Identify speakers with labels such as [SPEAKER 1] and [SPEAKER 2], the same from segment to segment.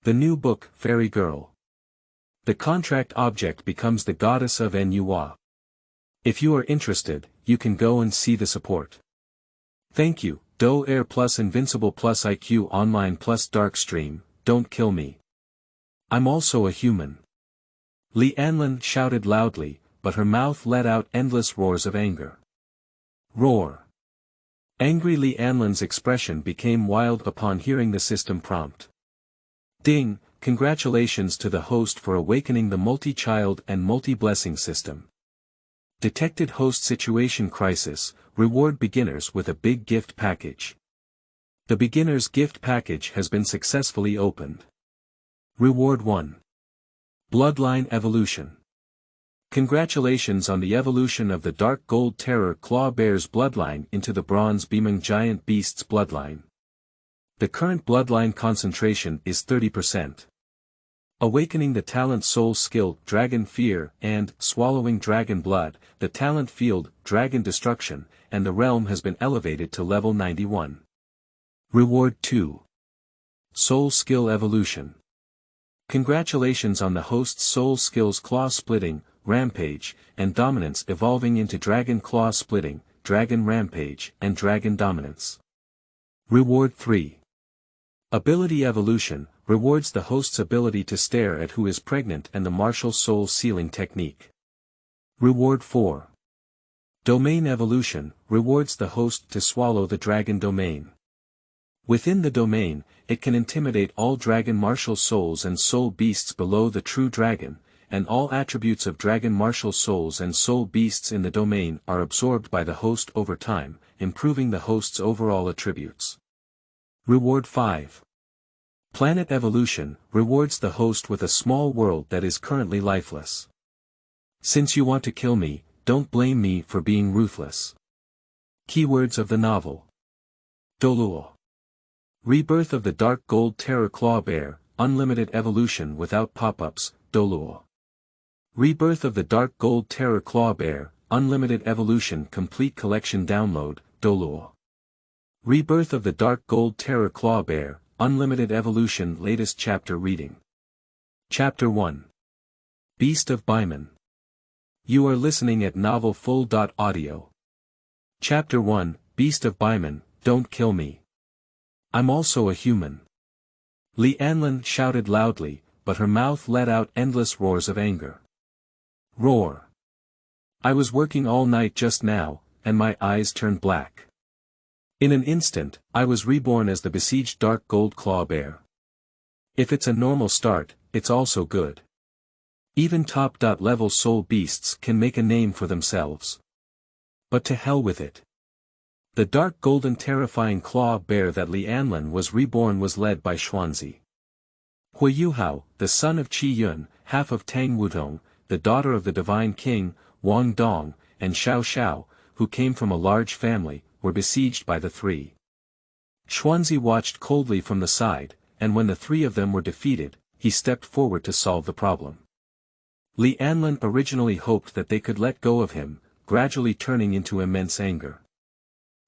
[SPEAKER 1] The new book, Fairy Girl. The contract object becomes the goddess of Nua. If you are interested, you can go and see the support. Thank you, Do Air plus Invincible plus IQ Online plus Dark Stream, don't kill me. I'm also a human. Li Anlin shouted loudly, but her mouth let out endless roars of anger. Roar. Angry Li Anlin's expression became wild upon hearing the system prompt. Ding, congratulations to the host for awakening the multi-child and multi-blessing system. Detected host situation crisis, reward beginners with a big gift package. The beginner's gift package has been successfully opened. Reward 1. Bloodline evolution. Congratulations on the evolution of the Dark Gold Terror Claw Bear's bloodline into the Bronze Bimon Giant Beast's bloodline. The current bloodline concentration is 30%. Awakening the talent soul skill Dragon Fear and Swallowing Dragon Blood, the talent field Dragon Destruction, and the realm has been elevated to level 91. Reward 2. Soul Skill Evolution. Congratulations on the host's soul skills Claw Splitting, Rampage, and Dominance evolving into Dragon Claw Splitting, Dragon Rampage, and Dragon Dominance. Reward 3. Ability Evolution, rewards the host's ability to stare at who is pregnant and the martial soul sealing technique. Reward 4. Domain Evolution, rewards the host to swallow the dragon domain. Within the domain, it can intimidate all dragon martial souls and soul beasts below the true dragon, and all attributes of dragon martial souls and soul beasts in the domain are absorbed by the host over time, improving the host's overall attributes. Reward 5. Planet Evolution, rewards the host with a small world that is currently lifeless. Since you want to kill me, don't blame me for being ruthless. Keywords of the novel. Douluo. Rebirth of the Dark Gold Terror Claw Bear, Unlimited Evolution without pop-ups, Douluo. Rebirth of the Dark Gold Terror Claw Bear, Unlimited Evolution Complete Collection Download, Douluo. Rebirth of the Dark Gold Terror Claw Bear, Unlimited Evolution Latest Chapter Reading. Chapter 1. Beast of Bimon. You are listening at novelfull.audio. Chapter 1, Beast of Bimon, Don't Kill Me. I'm also a human. Li Anlin shouted loudly, but her mouth let out endless roars of anger. Roar. I was working all night just now, and my eyes turned black. In an instant, I was reborn as the besieged Dark Gold Claw Bear. If it's a normal start, it's also good. Even top-level soul beasts can make a name for themselves. But to hell with it. The dark golden terrifying claw bear that Li Anlin was reborn was led by Xuanzi. Hui Yuhao, the son of Qi Yun, half of Tang Wudong, the daughter of the divine king, Wang Dong, and Xiao, who came from a large family, were besieged by the three. Xuanzi watched coldly from the side, and when the three of them were defeated, he stepped forward to solve the problem. Li Anlin originally hoped that they could let go of him, gradually turning into immense anger.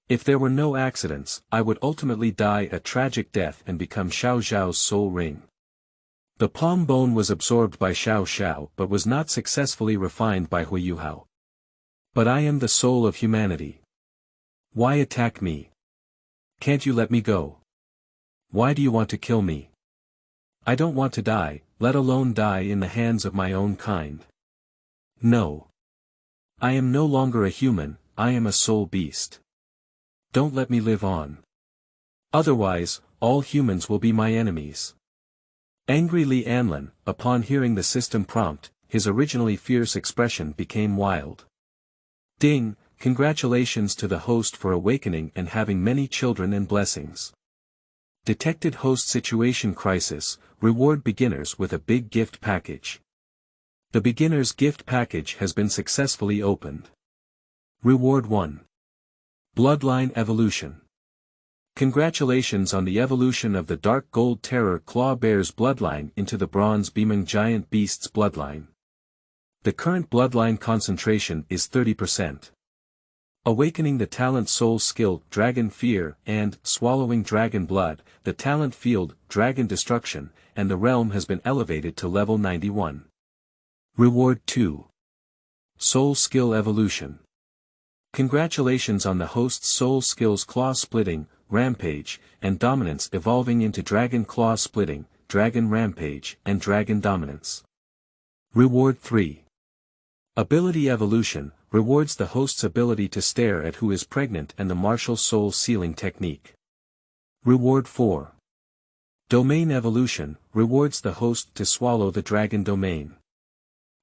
[SPEAKER 1] If there were no accidents, I would ultimately die a tragic death and become Xiaozhe's soul ring. The palm bone was absorbed by Xiao but was not successfully refined by Hui Yuhao. But I am the soul of humanity. Why attack me? Can't you let me go? Why do you want to kill me? I don't want to die, let alone die in the hands of my own kind. No. I am no longer a human, I am a soul beast. Don't let me live on. Otherwise, all humans will be my enemies. Angry Li Anlin, upon hearing the system prompt, his originally fierce expression became wild. Ding, congratulations to the host for awakening and having many children and blessings. Detected host situation crisis, reward beginners with a big gift package. The beginner's gift package has been successfully opened. Reward 1. Bloodline Evolution. Congratulations on the evolution of the Dark Gold Terror Claw Bear's bloodline into the Bronze Bimon Giant Beast's bloodline. The current bloodline concentration is 30%. Awakening the talent soul skill Dragon Fear and Swallowing Dragon Blood, the talent field Dragon Destruction, and the realm has been elevated to level 91. Reward 2. Soul Skill Evolution. Congratulations on the host's soul skills Claw Splitting, Rampage, and Dominance evolving into Dragon Claw Splitting, Dragon Rampage, and Dragon Dominance. Reward 3. Ability Evolution, rewards the host's ability to stare at who is pregnant and the martial soul sealing technique. Reward 4. Domain Evolution, rewards the host to swallow the dragon domain.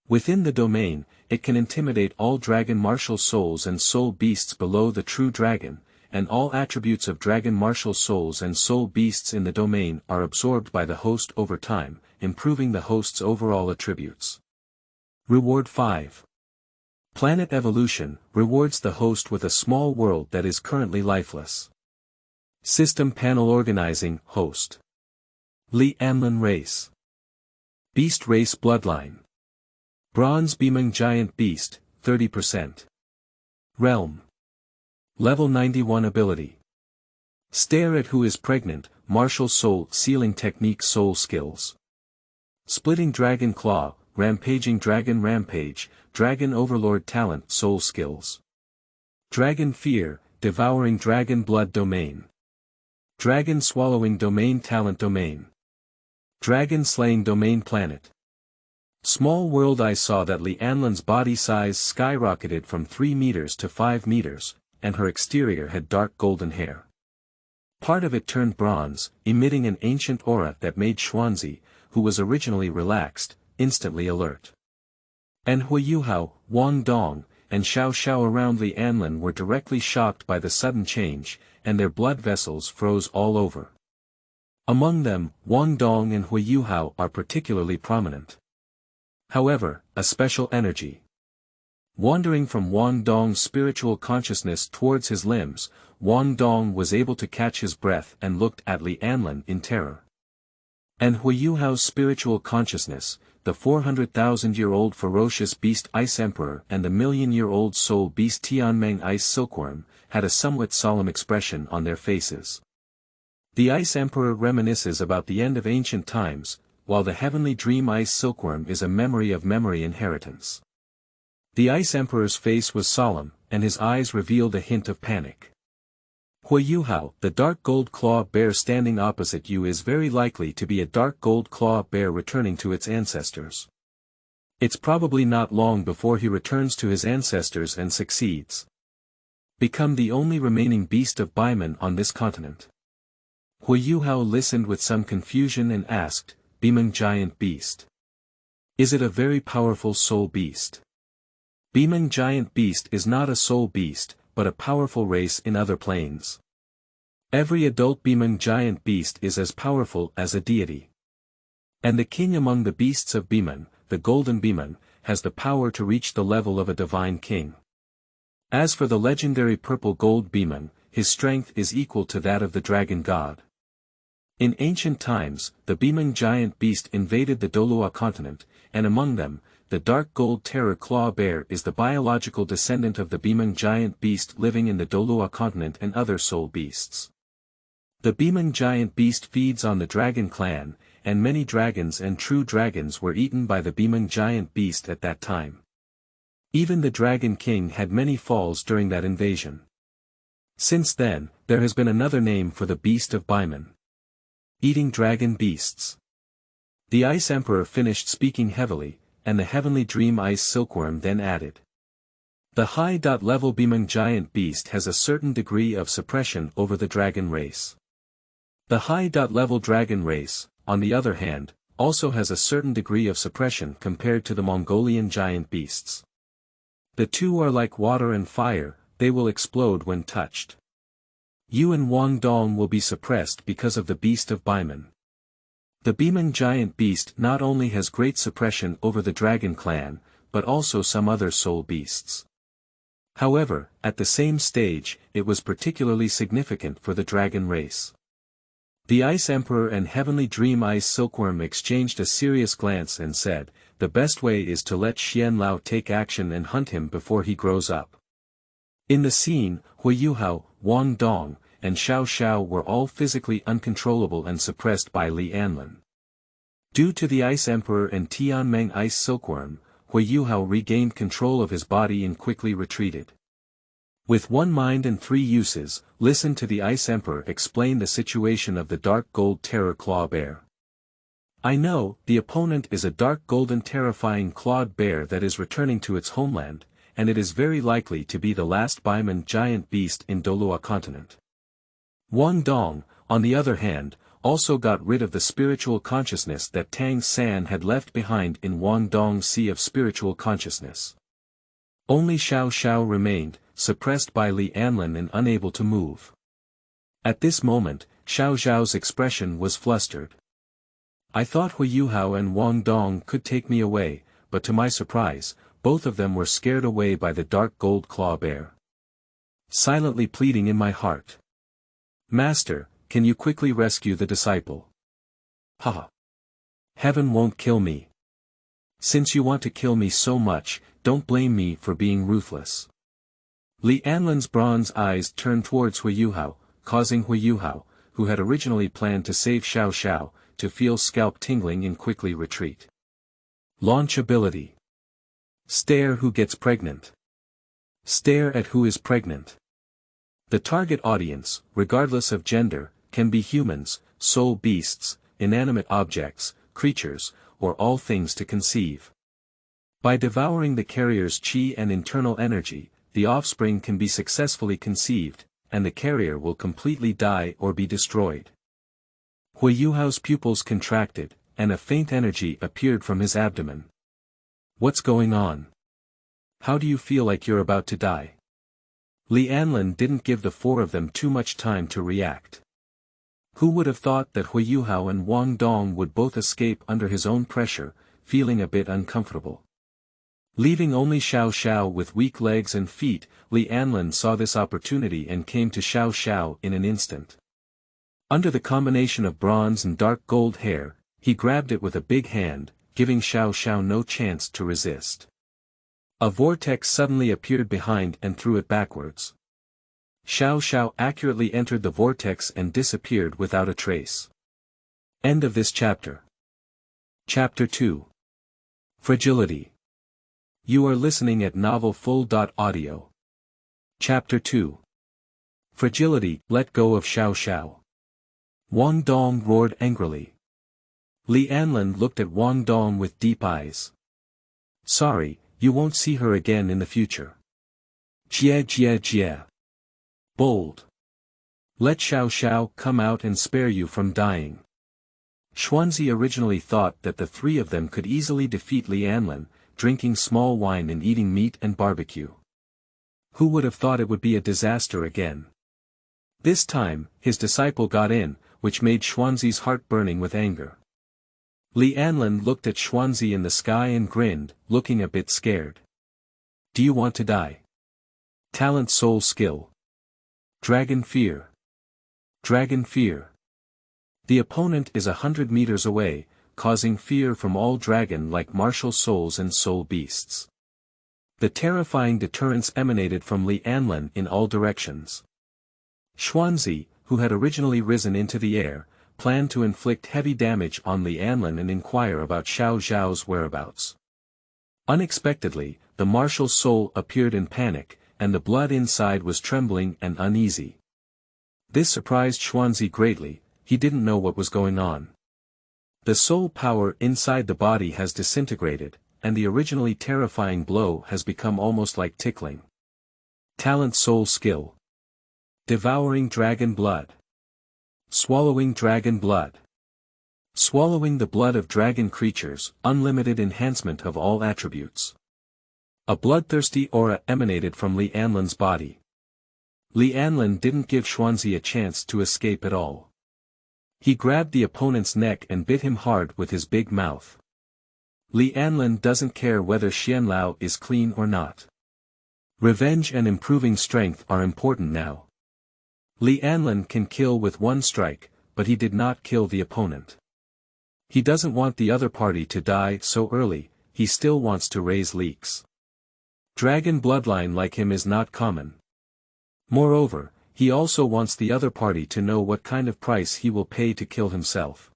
[SPEAKER 1] Within the domain, it can intimidate all dragon martial souls and soul beasts below the true dragon, and all attributes of dragon martial souls and soul beasts in the domain are absorbed by the host over time, improving the host's overall attributes. Reward 5. Planet Evolution, rewards the host with a small world that is currently lifeless. System Panel Organizing, Host. Li Anlin Race. Beast Race Bloodline. Bronze Bimon Giant Beast, 30%. Realm. Level 91 Ability. Stare at who is pregnant, Martial Soul Sealing Technique Soul Skills. Splitting Dragon Claw, Rampaging Dragon Rampage, Dragon Overlord Talent Soul Skills. Dragon Fear, Devouring Dragon Blood Domain. Dragon Swallowing Domain Talent Domain. Dragon Slaying Domain Planet. Small world. I saw that Li Anlin's body size skyrocketed from 3 meters to 5 meters, and her exterior had dark golden hair. Part of it turned bronze, emitting an ancient aura that made Xuanzi, who was originally relaxed, instantly alert. And Hui Yuhao, Wang Dong, and Xiao around Li Anlin were directly shocked by the sudden change, and their blood vessels froze all over. Among them, Wang Dong and Hui Yuhao are particularly prominent. However, a special energy. Wandering from Wang Dong's spiritual consciousness towards his limbs, Wang Dong was able to catch his breath and looked at Li Anlin in terror. And Hui Yuhao's spiritual consciousness, the 400,000-year-old ferocious beast Ice Emperor and the million-year-old soul beast Tianmeng Ice Silkworm, had a somewhat solemn expression on their faces. The Ice Emperor reminisces about the end of ancient times, while the heavenly dream Ice Silkworm is a memory of memory inheritance. The Ice Emperor's face was solemn, and his eyes revealed a hint of panic. Hui Yuhao, the dark gold claw bear standing opposite you, is very likely to be a dark gold claw bear returning to its ancestors. It's probably not long before he returns to his ancestors and succeeds. Become the only remaining beast of Bimon on this continent. Hui Yuhao listened with some confusion and asked, Bimon Giant Beast. Is it a very powerful soul beast? Bimon Giant Beast is not a soul beast, but a powerful race in other planes. Every adult Bimon Giant Beast is as powerful as a deity. And the king among the beasts of Bimon, the Golden Bimon, has the power to reach the level of a divine king. As for the legendary purple gold Bimon, his strength is equal to that of the dragon god. In ancient times, the Bimon Giant Beast invaded the Douluo continent, and among them, the dark gold terror claw bear is the biological descendant of the Bimon Giant Beast living in the Douluo continent and other soul beasts. The Bimon Giant Beast feeds on the dragon clan, and many dragons and true dragons were eaten by the Bimon Giant Beast at that time. Even the Dragon King had many falls during that invasion. Since then, there has been another name for the beast of Bimon. Eating dragon beasts. The Ice Emperor finished speaking heavily, and the heavenly dream Ice Silkworm then added. The high-level Bimon Giant Beast has a certain degree of suppression over the dragon race. The high-level dragon race, on the other hand, also has a certain degree of suppression compared to the Mongolian giant beasts. The two are like water and fire, they will explode when touched. You and Wang Dong will be suppressed because of the beast of Bimon. The Bimon Giant Beast not only has great suppression over the dragon clan, but also some other soul beasts. However, at the same stage, it was particularly significant for the dragon race. The Ice Emperor and Heavenly Dream Ice Silkworm exchanged a serious glance and said, the best way is to let Xian Lao take action and hunt him before he grows up. In the scene, Hui Yuhao, Wang Dong, and Xiao were all physically uncontrollable and suppressed by Li Anlin. Due to the Ice Emperor and Tianmeng Ice Silkworm, Hui Yuhao regained control of his body and quickly retreated. With one mind and three uses, listen to the Ice Emperor explain the situation of the dark gold terror claw bear. I know, the opponent is a dark golden terrifying clawed bear that is returning to its homeland, and it is very likely to be the last Bimon giant beast in Douluo continent. Wang Dong, on the other hand, also got rid of the spiritual consciousness that Tang San had left behind in Wang Dong's sea of spiritual consciousness. Only Xiao remained, suppressed by Li Anlin and unable to move. At this moment, Xiao's expression was flustered. I thought Hui Yuhao and Wang Dong could take me away, but to my surprise, both of them were scared away by the dark gold claw bear. Silently pleading in my heart. Master, can you quickly rescue the disciple? Haha. Heaven won't kill me. Since you want to kill me so much, don't blame me for being ruthless. Li Anlin's bronze eyes turned towards Hui Yuhao, causing Hui Yuhao, who had originally planned to save Xiao, to feel scalp tingling and quickly retreat. Launch ability. Stare who gets pregnant. Stare at who is pregnant. The target audience, regardless of gender, can be humans, soul beasts, inanimate objects, creatures, or all things to conceive. By devouring the carrier's chi and internal energy, the offspring can be successfully conceived, and the carrier will completely die or be destroyed. Hui Yuhao's pupils contracted, and a faint energy appeared from his abdomen. What's going on? How do you feel like you're about to die? Li Anlin didn't give the four of them too much time to react. Who would have thought that Hui Yuhao and Wang Dong would both escape under his own pressure, feeling a bit uncomfortable. Leaving only Xiao with weak legs and feet, Li Anlin saw this opportunity and came to Xiao in an instant. Under the combination of bronze and dark gold hair, he grabbed it with a big hand, giving Xiao no chance to resist. A vortex suddenly appeared behind and threw it backwards. Xiao accurately entered the vortex and disappeared without a trace. End of this chapter. Chapter 2. Fragility. You are listening at novelfull.audio. Chapter 2. Fragility. Let go of Xiao. Wang Dong roared angrily. Li Anlin looked at Wang Dong with deep eyes. Sorry, you won't see her again in the future. Jia. Bold. Let Xiao come out and spare you from dying. Xuanzi originally thought that the three of them could easily defeat Li Anlin, drinking small wine and eating meat and barbecue. Who would have thought it would be a disaster again? This time, his disciple got in, which made Xuanzi's heart burning with anger. Li Anlin looked at Xuanzi in the sky and grinned, looking a bit scared. Do you want to die? Talent soul skill. Dragon fear. Dragon fear. The opponent is 100 meters away, causing fear from all dragon-like martial souls and soul beasts. The terrifying deterrence emanated from Li Anlin in all directions. Xuanzi, who had originally risen into the air, planned to inflict heavy damage on Li Anlin and inquire about Xiao's whereabouts. Unexpectedly, the martial soul appeared in panic, and the blood inside was trembling and uneasy. This surprised Xuanzi greatly, he didn't know what was going on. The soul power inside the body has disintegrated, and the originally terrifying blow has become almost like tickling. Talent soul skill. Devouring dragon blood. Swallowing dragon blood. Swallowing the blood of dragon creatures, unlimited enhancement of all attributes. A bloodthirsty aura emanated from Li Anlin's body. Li Anlin didn't give Xuanzi a chance to escape at all. He grabbed the opponent's neck and bit him hard with his big mouth. Li Anlin doesn't care whether Xianlao is clean or not. Revenge and improving strength are important now. Li Anlin can kill with one strike, but he did not kill the opponent. He doesn't want the other party to die so early, he still wants to raise leaks. Dragon bloodline like him is not common. Moreover, he also wants the other party to know what kind of price he will pay to kill himself.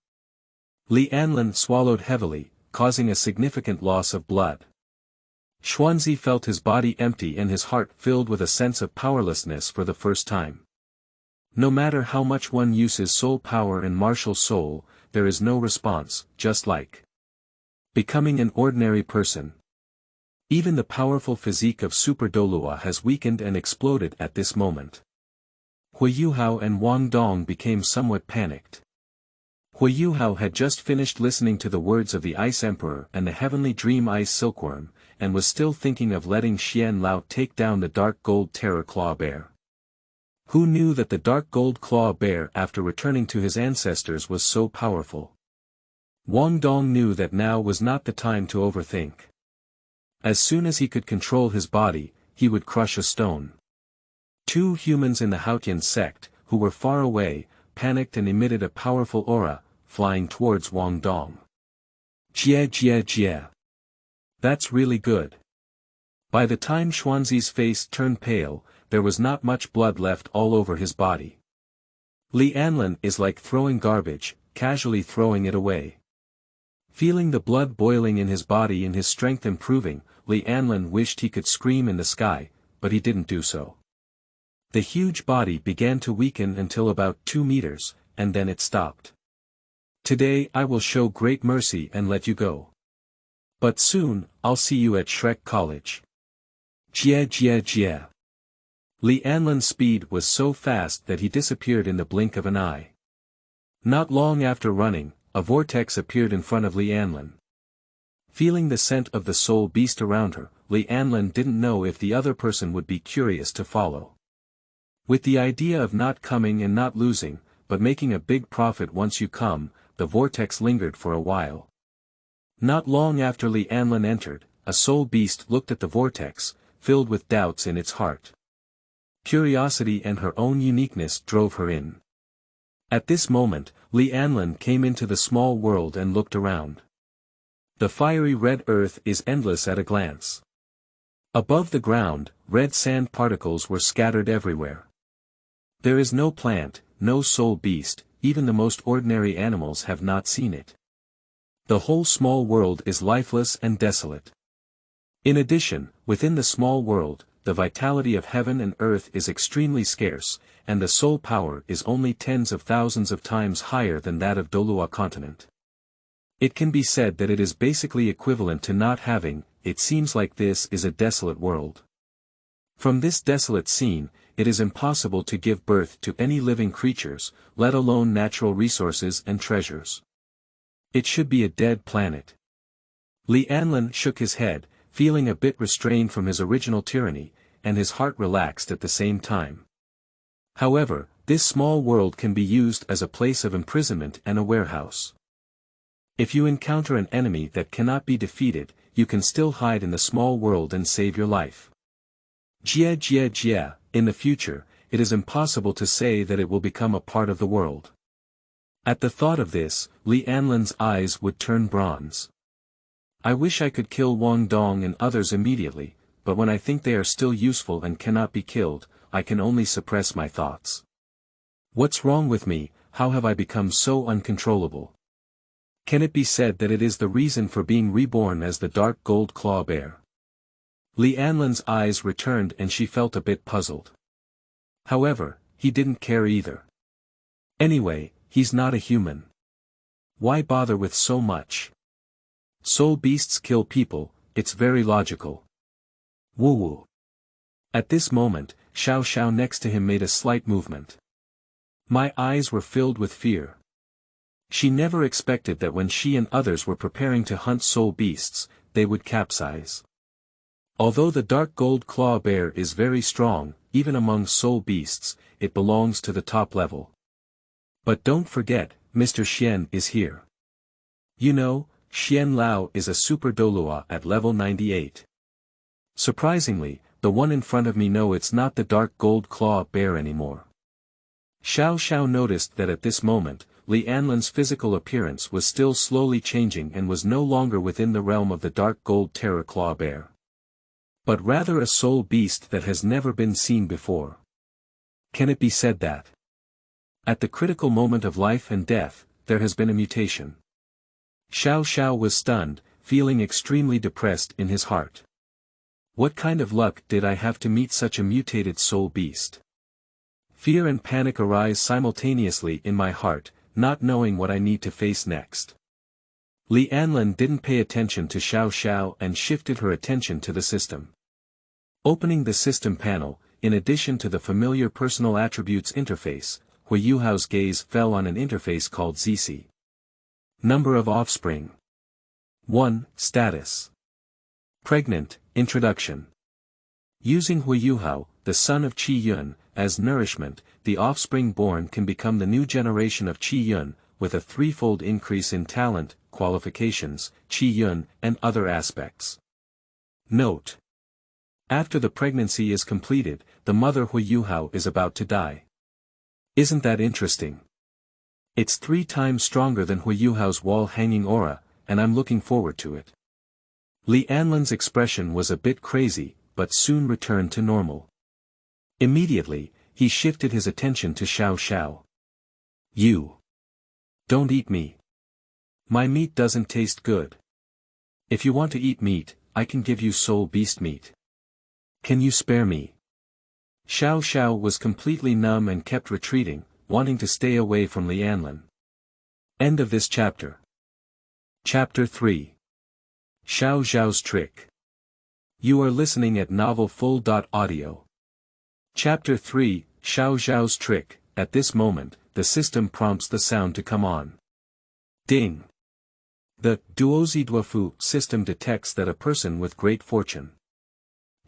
[SPEAKER 1] Li Anlin swallowed heavily, causing a significant loss of blood. Xuanzi felt his body empty and his heart filled with a sense of powerlessness for the first time. No matter how much one uses soul power and martial soul, there is no response, just like becoming an ordinary person. Even the powerful physique of Super Douluo has weakened and exploded at this moment. Hui Yuhao and Wang Dong became somewhat panicked. Hui Yuhao had just finished listening to the words of the Ice Emperor and the Heavenly Dream Ice Silkworm, and was still thinking of letting Xian Lao take down the Dark Gold Terror Claw Bear. Who knew that the Dark Gold Claw Bear after returning to his ancestors was so powerful? Wang Dong knew that now was not the time to overthink. As soon as he could control his body, he would crush a stone. Two humans in the Haotian sect, who were far away, panicked and emitted a powerful aura, flying towards Wang Dong. Jie jie jie. That's really good. By the time Xuanzi's face turned pale, there was not much blood left all over his body. Li Anlin is like throwing garbage, casually throwing it away. Feeling the blood boiling in his body and his strength improving, Li Anlin wished he could scream in the sky, but he didn't do so. The huge body began to weaken until about 2 meters, and then it stopped. Today I will show great mercy and let you go. But soon, I'll see you at Shrek College. Jie jie jie. Li Anlin's speed was so fast that he disappeared in the blink of an eye. Not long after running, a vortex appeared in front of Li Anlin. Feeling the scent of the soul beast around her, Li Anlin didn't know if the other person would be curious to follow. With the idea of not coming and not losing, but making a big profit once you come, the vortex lingered for a while. Not long after Li Anlin entered, a soul beast looked at the vortex, filled with doubts in its heart. Curiosity and her own uniqueness drove her in. At this moment, Li Anlin came into the small world and looked around. The fiery red earth is endless at a glance. Above the ground, red sand particles were scattered everywhere. There is no plant, no soul beast, even the most ordinary animals have not seen it. The whole small world is lifeless and desolate. In addition, within the small world, the vitality of heaven and earth is extremely scarce, and the soul power is only tens of thousands of times higher than that of Douluo continent. It can be said that it is basically equivalent to not having. It seems like this is a desolate world. From this desolate scene, it is impossible to give birth to any living creatures, let alone natural resources and treasures. It should be a dead planet. Li Anlin shook his head, feeling a bit restrained from his original tyranny, and his heart relaxed at the same time. However, this small world can be used as a place of imprisonment and a warehouse. If you encounter an enemy that cannot be defeated, you can still hide in the small world and save your life. Jie jie jie, in the future, it is impossible to say that it will become a part of the world. At the thought of this, Li Anlin's eyes would turn bronze. I wish I could kill Wang Dong and others immediately, but when I think they are still useful and cannot be killed, I can only suppress my thoughts. What's wrong with me? How have I become so uncontrollable? Can it be said that it is the reason for being reborn as the Dark Gold Claw Bear? Li Anlin's eyes returned and she felt a bit puzzled. However, he didn't care either. Anyway, he's not a human. Why bother with so much? Soul beasts kill people, it's very logical. Woo-woo. At this moment, Xiao next to him made a slight movement. My eyes were filled with fear. She never expected that when she and others were preparing to hunt soul beasts, they would capsize. Although the Dark Gold Claw Bear is very strong, even among soul beasts, it belongs to the top level. But don't forget, Mr. Xian is here. You know, Xian Lao is a Super Douluo at level 98. Surprisingly, the one in front of me knows it's not the Dark Gold Claw Bear anymore. Xiao noticed that at this moment, Li Anlin's physical appearance was still slowly changing and was no longer within the realm of the Dark Gold Terror Claw Bear. But rather a soul beast that has never been seen before. Can it be said that at the critical moment of life and death, there has been a mutation? Xiao was stunned, feeling extremely depressed in his heart. What kind of luck did I have to meet such a mutated soul beast? Fear and panic arise simultaneously in my heart, not knowing what I need to face next. Li Anlin didn't pay attention to Xiao and shifted her attention to the system. Opening the system panel, in addition to the familiar personal attributes interface, Hui Yuhao's gaze fell on an interface called ZC. Number of offspring. 1. Status. Pregnant, introduction. Using Hui Yuhao, the son of Qi Yun, as nourishment, the offspring born can become the new generation of Qi Yun, with a threefold increase in talent, qualifications, Qi Yun, and other aspects. Note. After the pregnancy is completed, the mother Hui Yuhao is about to die. Isn't that interesting? It's 3 times stronger than Hui Yuhao's wall-hanging aura, and I'm looking forward to it. Li Anlin's expression was a bit crazy, but soon returned to normal. Immediately, he shifted his attention to Xiao. You don't eat me. My meat doesn't taste good. If you want to eat meat, I can give you soul beast meat. Can you spare me? Xiao was completely numb and kept retreating, wanting to stay away from Li Anlin. End of this chapter. Chapter 3. Xiao's Trick. You are listening at novelfull.audio. Chapter 3, Xiao's Trick. At this moment, the system prompts the sound to come on. Ding. The Duozhiduofu system detects that a person with great fortune.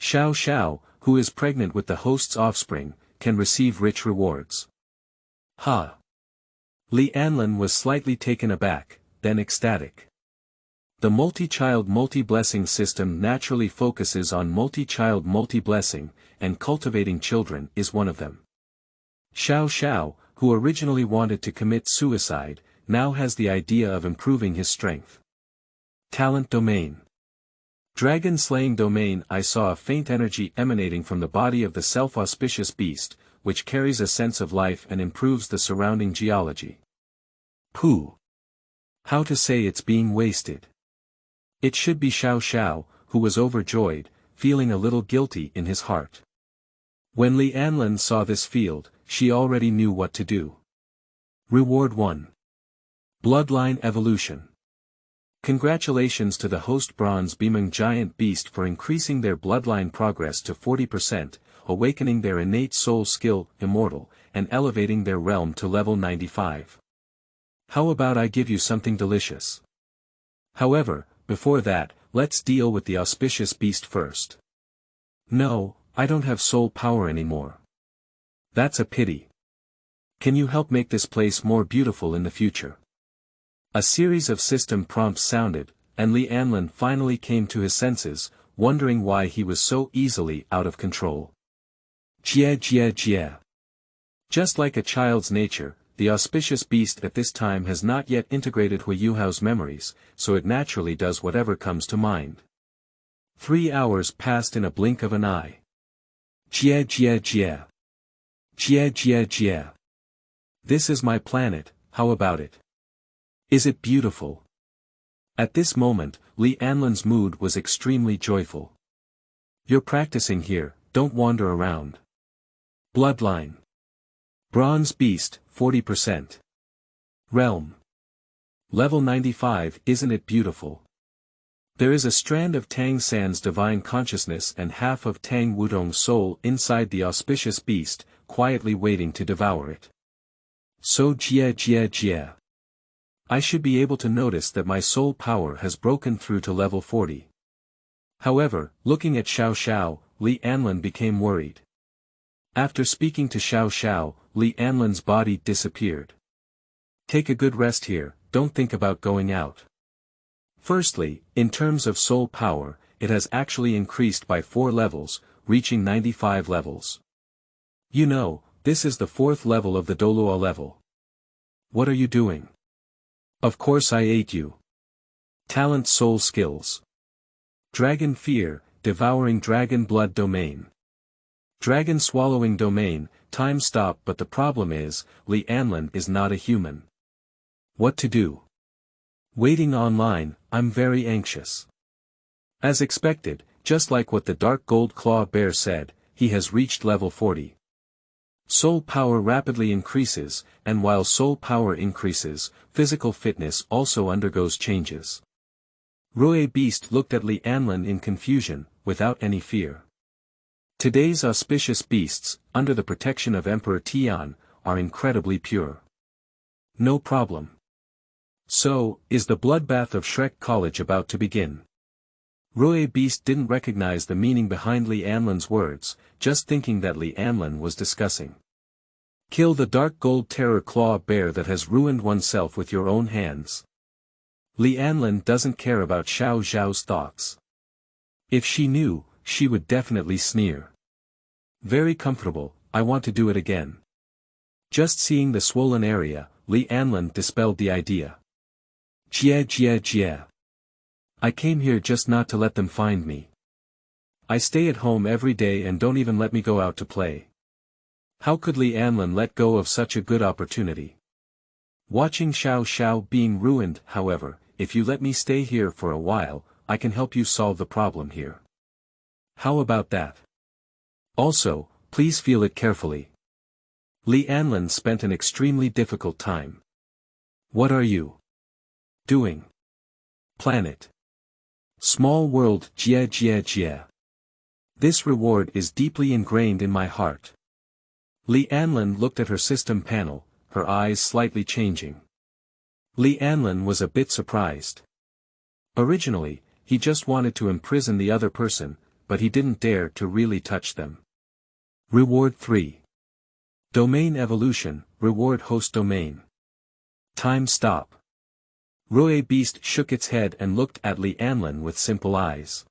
[SPEAKER 1] Xiao, who is pregnant with the host's offspring, can receive rich rewards. Ha! Li Anlin was slightly taken aback, then ecstatic. The multi-child multi-blessing system naturally focuses on multi-child multi-blessing, and cultivating children is one of them. Xiao, who originally wanted to commit suicide, now has the idea of improving his strength. Talent domain. Dragon slaying domain. I saw a faint energy emanating from the body of the self-auspicious beast, which carries a sense of life and improves the surrounding geology. Pooh! How to say it's being wasted? It should be Xiao, who was overjoyed, feeling a little guilty in his heart. When Li Anlin saw this field, she already knew what to do. Reward 1. Bloodline evolution. Congratulations to the host Bronze Bimon giant beast for increasing their bloodline progress to 40%, awakening their innate soul skill, immortal, and elevating their realm to level 95. How about I give you something delicious? However, before that, let's deal with the auspicious beast first. No, I don't have soul power anymore. That's a pity. Can you help make this place more beautiful in the future? A series of system prompts sounded, and Li Anlin finally came to his senses, wondering why he was so easily out of control. Jia. Just like a child's nature, the auspicious beast at this time has not yet integrated Hui Yuhao's memories, so it naturally does whatever comes to mind. 3 hours passed in a blink of an eye. Jia. This is my planet, how about it? Is it beautiful? At this moment, Li Anlin's mood was extremely joyful. You're practicing here, don't wander around. Bloodline. Bronze beast, 40%. Realm. Level 95, isn't it beautiful? There is a strand of Tang San's divine consciousness and half of Tang Wudong's soul inside the auspicious beast, quietly waiting to devour it. So Jia. I should be able to notice that my soul power has broken through to level 40. However, looking at Xiao, Li Anlin became worried. After speaking to Xiao, Li Anlin's body disappeared. Take a good rest here, don't think about going out. Firstly, in terms of soul power, it has actually increased by 4 levels, reaching 95 levels. You know, this is the 4th level of the Douluo level. What are you doing? Of course I ate you. Talent soul skills. Dragon fear, devouring dragon blood domain. Dragon swallowing domain, time stop, but the problem is, Li Anlin is not a human. What to do? Waiting online, I'm very anxious. As expected, just like what the Dark Gold Claw Bear said, he has reached level 40. Soul power rapidly increases, and while soul power increases, physical fitness also undergoes changes. Rue Beast looked at Li Anlin in confusion, without any fear. Today's auspicious beasts, under the protection of Emperor Tian, are incredibly pure. No problem. So, is the bloodbath of Shrek College about to begin? Rue Beast didn't recognize the meaning behind Li Anlin's words, just thinking that Li Anlin was discussing. Kill the Dark Gold Terror Claw Bear that has ruined oneself with your own hands. Li Anlin doesn't care about Xiao's thoughts. If she knew, she would definitely sneer. Very comfortable, I want to do it again. Just seeing the swollen area, Li Anlin dispelled the idea. Jia. I came here just not to let them find me. I stay at home every day and don't even let me go out to play. How could Li Anlin let go of such a good opportunity? Watching Xiao being ruined, however, if you let me stay here for a while, I can help you solve the problem here. How about that? Also, please feel it carefully. Li Anlin spent an extremely difficult time. What are you doing? Planet. Small world. Jia. This reward is deeply ingrained in my heart. Li Anlin looked at her system panel, her eyes slightly changing. Li Anlin was a bit surprised. Originally, he just wanted to imprison the other person, but he didn't dare to really touch them. Reward 3. Domain evolution, reward host domain. Time stop. Rue Beast shook its head and looked at Li Anlin with simple eyes.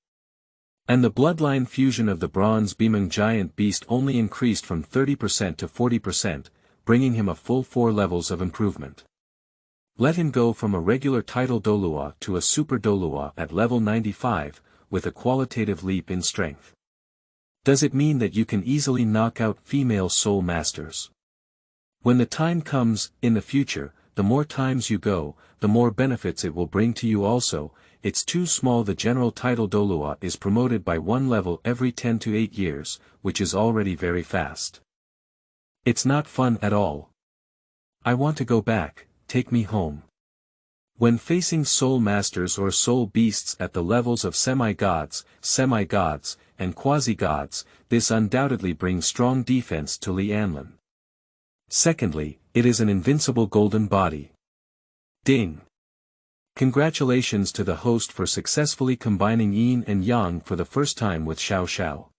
[SPEAKER 1] And the bloodline fusion of the bronze Bimon giant beast only increased from 30% to 40%, bringing him a full 4 levels of improvement. Let him go from a regular title Douluo to a super Douluo at level 95, with a qualitative leap in strength. Does it mean that you can easily knock out female soul masters? When the time comes, in the future, the more times you go, the more benefits it will bring to you also. It's too small. The general title Douluo is promoted by 1 level every 10 to 8 years, which is already very fast. It's not fun at all. I want to go back, take me home. When facing soul masters or soul beasts at the levels of semi-gods, and quasi-gods, this undoubtedly brings strong defense to Li Anlin. Secondly, it is an invincible golden body. Ding! Congratulations to the host for successfully combining yin and yang for the first time with Xiao.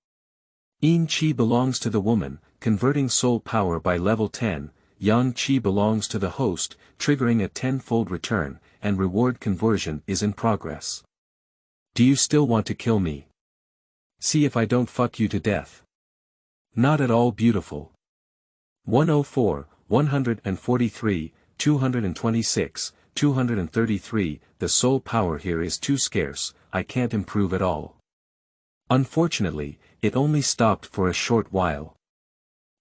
[SPEAKER 1] Yin Qi belongs to the woman, converting soul power by level 10, Yang Qi belongs to the host, triggering a 10-fold return, and reward conversion is in progress. Do you still want to kill me? See if I don't fuck you to death. Not at all beautiful. 104, 143, 226, 233, the soul power here is too scarce, I can't improve at all. Unfortunately, it only stopped for a short while.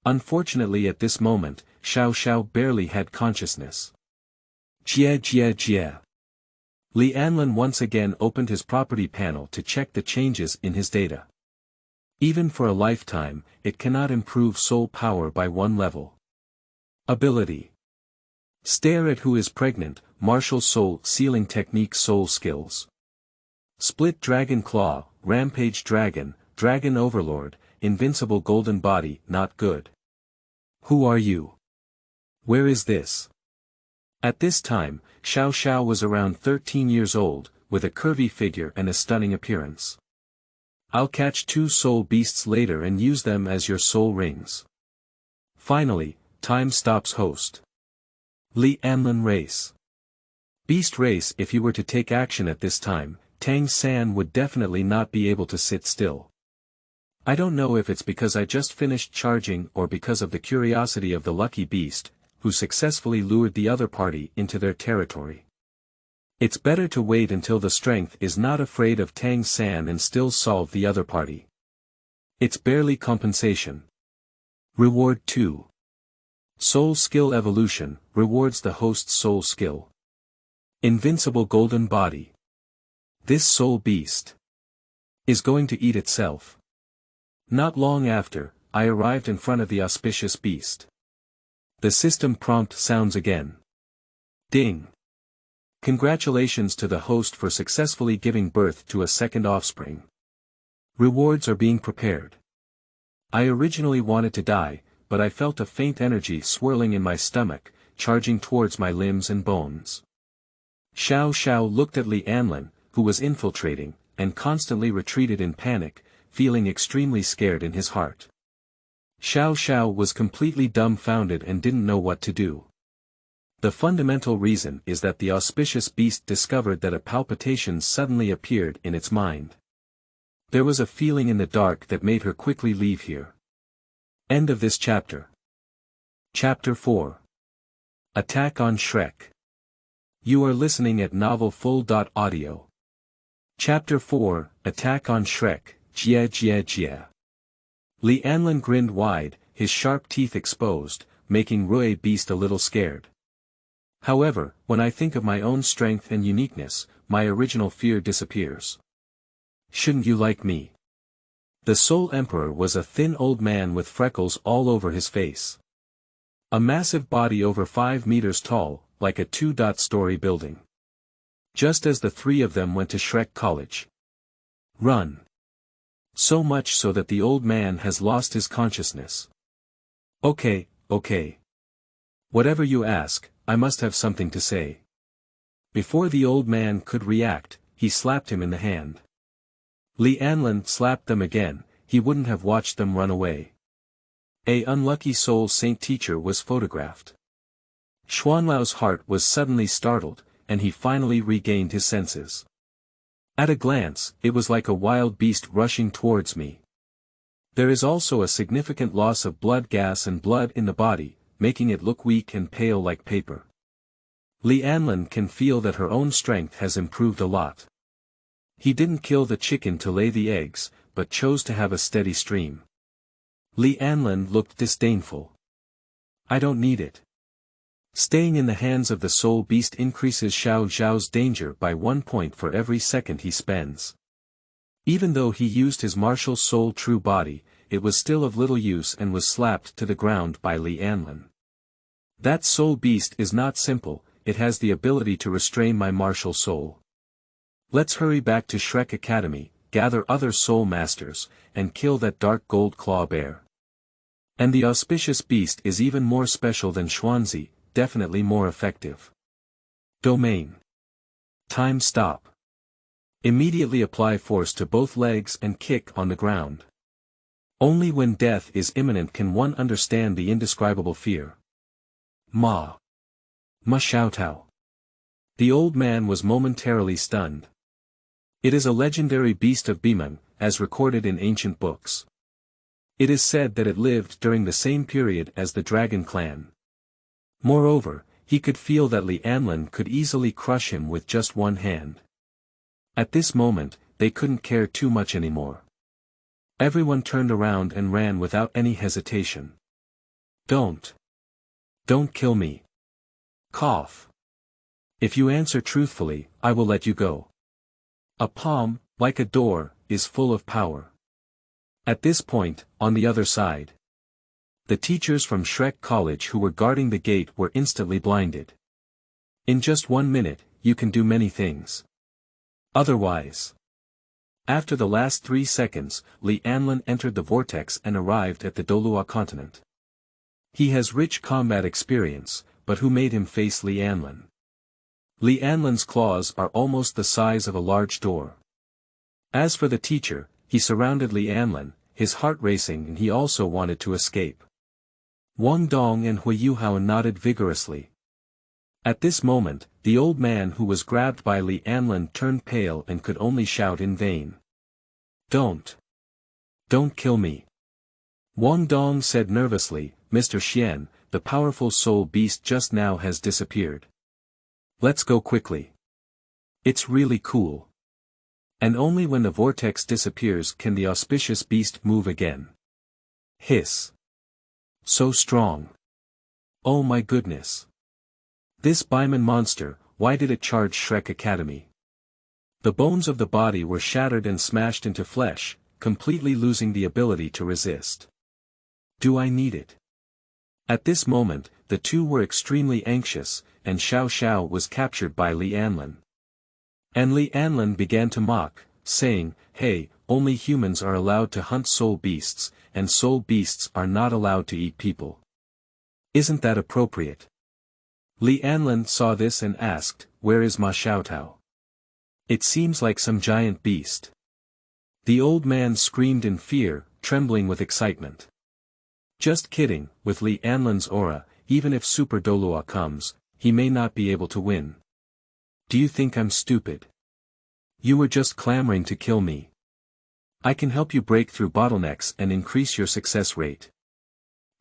[SPEAKER 1] Unfortunately at this moment, Xiao barely had consciousness. Jia. Li Anlin once again opened his property panel to check the changes in his data. Even for a lifetime, it cannot improve soul power by 1 level. Ability. Stare at who is pregnant, martial soul sealing technique soul skills. Split dragon claw, rampage dragon, dragon overlord, invincible golden body, not good. Who are you? Where is this? At this time, Xiao was around 13 years old, with a curvy figure and a stunning appearance. I'll catch 2 soul beasts later and use them as your soul rings. Finally, time stops host. Li Anlin race. Beast race. If you were to take action at this time, Tang San would definitely not be able to sit still. I don't know if it's because I just finished charging or because of the curiosity of the lucky beast, who successfully lured the other party into their territory. It's better to wait until the strength is not afraid of Tang San and still solve the other party. It's barely compensation. Reward 2. Soul Skill Evolution, rewards the host's soul skill. Invincible Golden Body. This soul beast is going to eat itself. Not long after, I arrived in front of the auspicious beast. The system prompt sounds again. Ding. Congratulations to the host for successfully giving birth to a second offspring. Rewards are being prepared. I originally wanted to die, but I felt a faint energy swirling in my stomach, charging towards my limbs and bones. Xiao looked at Li Anlin, who was infiltrating, and constantly retreated in panic, feeling extremely scared in his heart. Xiao was completely dumbfounded and didn't know what to do. The fundamental reason is that the auspicious beast discovered that a palpitation suddenly appeared in its mind. There was a feeling in the dark that made her quickly leave here. End of this chapter. Chapter 4. Attack on Shrek. You are listening at novelfull.audio. Chapter 4, Attack on Shrek, Jia. Li Anlin grinned wide, his sharp teeth exposed, making Rui Beast a little scared. However, when I think of my own strength and uniqueness, my original fear disappears. Shouldn't you like me? The Soul Emperor was a thin old man with freckles all over his face. A massive body over 5 meters tall, like a 2-story building. Just as the three of them went to Shrek College. Run. So much so that the old man has lost his consciousness. Okay. Whatever you ask, I must have something to say. Before the old man could react, he slapped him in the hand. Li Anlin slapped them again, he wouldn't have watched them run away. A unlucky soul saint teacher was photographed. Xuanlao's heart was suddenly startled, and he finally regained his senses. At a glance, it was like a wild beast rushing towards me. There is also a significant loss of blood gas and blood in the body, making it look weak and pale like paper. Li Anlin can feel that her own strength has improved a lot. He didn't kill the chicken to lay the eggs, but chose to have a steady stream. Li Anlin looked disdainful. I don't need it. Staying in the hands of the soul beast increases Xiao's danger by 1 point for every second he spends. Even though he used his martial soul true body, it was still of little use and was slapped to the ground by Li Anlin. That soul beast is not simple, it has the ability to restrain my martial soul. Let's hurry back to Shrek Academy, gather other soul masters, and kill that dark gold claw bear. And the auspicious beast is even more special than Xuanzi, definitely more effective. Domain. Time stop. Immediately apply force to both legs and kick on the ground. Only when death is imminent can one understand the indescribable fear. Ma Xiaotao. The old man was momentarily stunned. It is a legendary beast of Bimon, as recorded in ancient books. It is said that it lived during the same period as the Dragon Clan. Moreover, he could feel that Li Anlin could easily crush him with just one hand. At this moment, they couldn't care too much anymore. Everyone turned around and ran without any hesitation. Don't kill me. Cough. If you answer truthfully, I will let you go. A palm, like a door, is full of power. At this point, on the other side, the teachers from Shrek College who were guarding the gate were instantly blinded. In just 1 minute, you can do many things. Otherwise. After the last 3 seconds, Li Anlin entered the vortex and arrived at the Douluo continent. He has rich combat experience, but who made him face Li Anlin? Li Anlin's claws are almost the size of a large door. As for the teacher, he surrounded Li Anlin, his heart racing, and he also wanted to escape. Wang Dong and Hui Yuhao nodded vigorously. At this moment, the old man who was grabbed by Li Anlin turned pale and could only shout in vain. Don't kill me. Wang Dong said nervously, Mr. Xian, the powerful soul beast just now has disappeared. Let's go quickly. It's really cool. And only when the vortex disappears can the auspicious beast move again. Hiss. So strong. Oh my goodness. This Bimon monster, why did it charge Shrek Academy? The bones of the body were shattered and smashed into flesh, completely losing the ability to resist. Do I need it? At this moment, the two were extremely anxious, and Xiao was captured by Li Anlin. And Li Anlin began to mock, saying, "Hey, only humans are allowed to hunt soul beasts, and soul beasts are not allowed to eat people. Isn't that appropriate?" Li Anlin saw this and asked, "Where is Ma Xiaotao? It seems like some giant beast." The old man screamed in fear, trembling with excitement. Just kidding, with Li Anlin's aura, even if Super Douluo comes, he may not be able to win. Do you think I'm stupid? You were just clamoring to kill me. I can help you break through bottlenecks and increase your success rate.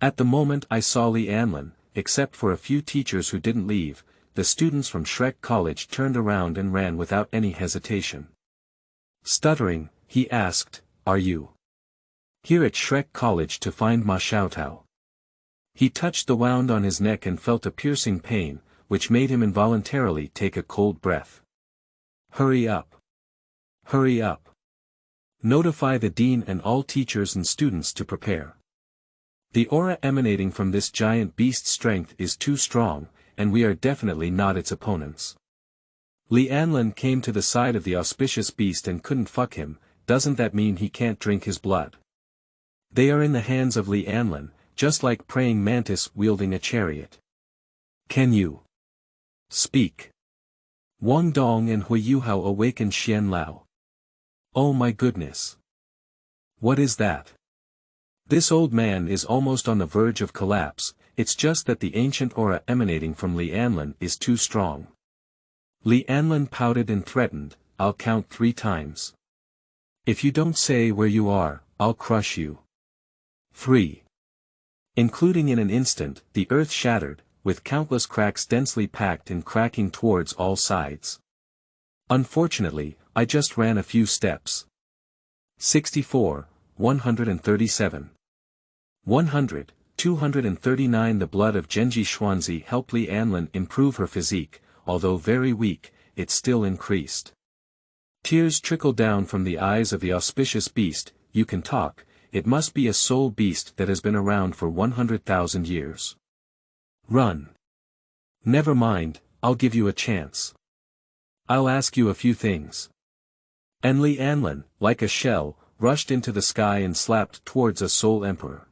[SPEAKER 1] At the moment I saw Li Anlin, except for a few teachers who didn't leave, the students from Shrek College turned around and ran without any hesitation. Stuttering, he asked, "Are you here at Shrek College to find Ma Xiaotao?" He touched the wound on his neck and felt a piercing pain, which made him involuntarily take a cold breath. Hurry up. Hurry up. Notify the dean and all teachers and students to prepare. The aura emanating from this giant beast's strength is too strong, and we are definitely not its opponents. Li Anlin came to the side of the auspicious beast and couldn't fuck him. Doesn't that mean he can't drink his blood? They are in the hands of Li Anlin, just like praying mantis wielding a chariot. Can you speak? Wang Dong and Hui Yuhao awakened Xian Lao. Oh my goodness. What is that? This old man is almost on the verge of collapse. It's just that the ancient aura emanating from Li Anlin is too strong. Li Anlin pouted and threatened, "I'll count 3 times. If you don't say where you are, I'll crush you." 3. Including in an instant, the earth shattered, with countless cracks densely packed and cracking towards all sides. Unfortunately, I just ran a few steps. 64, 137. 100, 239. The blood of Genji Xuanzi helped Li Anlin improve her physique, although very weak, it still increased. Tears trickled down from the eyes of the auspicious beast. You can talk, it must be a soul beast that has been around for 100,000 years. Run. Never mind, I'll give you a chance. I'll ask you a few things. And Li Anlin, like a shell, rushed into the sky and slapped towards a soul emperor.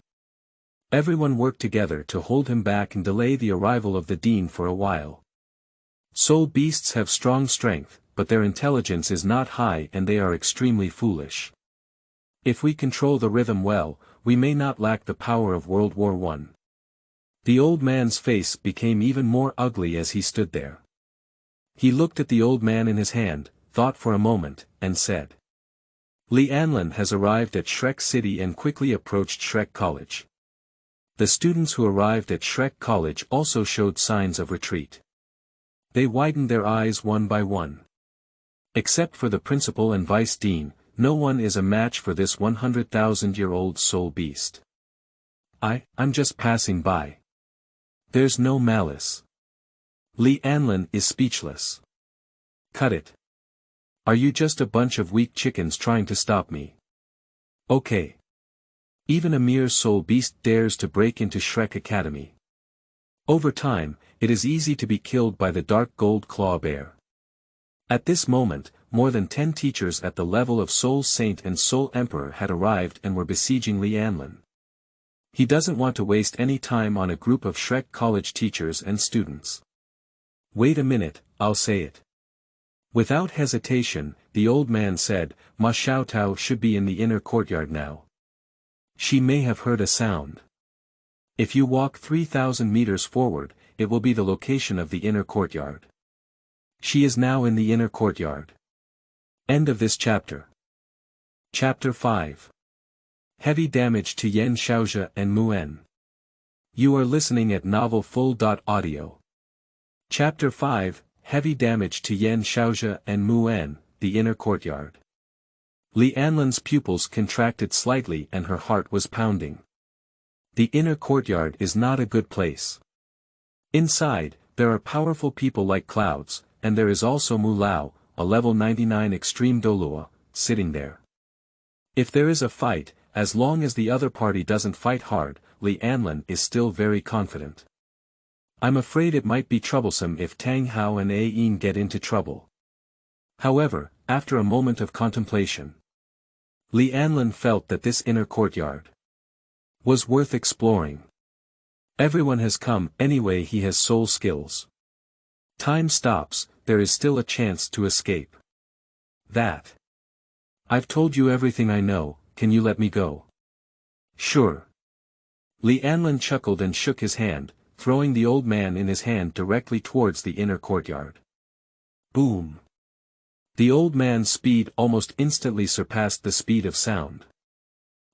[SPEAKER 1] Everyone worked together to hold him back and delay the arrival of the dean for a while. Soul beasts have strong strength, but their intelligence is not high and they are extremely foolish. If we control the rhythm well, we may not lack the power of World War I. The old man's face became even more ugly as he stood there. He looked at the old man in his hand, thought for a moment, and said, "Li Anlin has arrived at Shrek City and quickly approached Shrek College." The students who arrived at Shrek College also showed signs of retreat. They widened their eyes one by one. Except for the principal and vice dean, no one is a match for this 100,000-year-old soul beast. I'm just passing by. There's no malice. Li Anlin is speechless. Cut it. Are you just a bunch of weak chickens trying to stop me? Okay. Even a mere soul beast dares to break into Shrek Academy. Over time, it is easy to be killed by the dark gold claw bear. At this moment, more than 10 teachers at the level of Soul Saint and Soul Emperor had arrived and were besieging Li Anlin. He doesn't want to waste any time on a group of Shrek College teachers and students. Wait a minute, I'll say it. Without hesitation, the old man said, "Ma Xiaotao should be in the inner courtyard now. She may have heard a sound. If you walk 3,000 meters forward, it will be the location of the inner courtyard. She is now in the inner courtyard." End of this chapter. Chapter 5. Heavy damage to Yan Shaozhe and Muen. You are listening at novelfull.audio. Chapter 5, Heavy damage to Yan Shaozhe and Muen, the inner courtyard. Li Anlan's pupils contracted slightly and her heart was pounding. The inner courtyard is not a good place. Inside, there are powerful people like clouds, and there is also Mu Lao, a level 99 extreme Douluo, sitting there. If there is a fight, as long as the other party doesn't fight hard, Li Anlan is still very confident. I'm afraid it might be troublesome if Tang Hao and A Yin get into trouble. However, after a moment of contemplation, Li Anlan felt that this inner courtyard was worth exploring. Everyone has come anyway, he has soul skills. Time stops, there is still a chance to escape. That. I've told you everything I know, can you let me go? Sure. Li Anlan chuckled and shook his hand, throwing the old man in his hand directly towards the inner courtyard. Boom. The old man's speed almost instantly surpassed the speed of sound.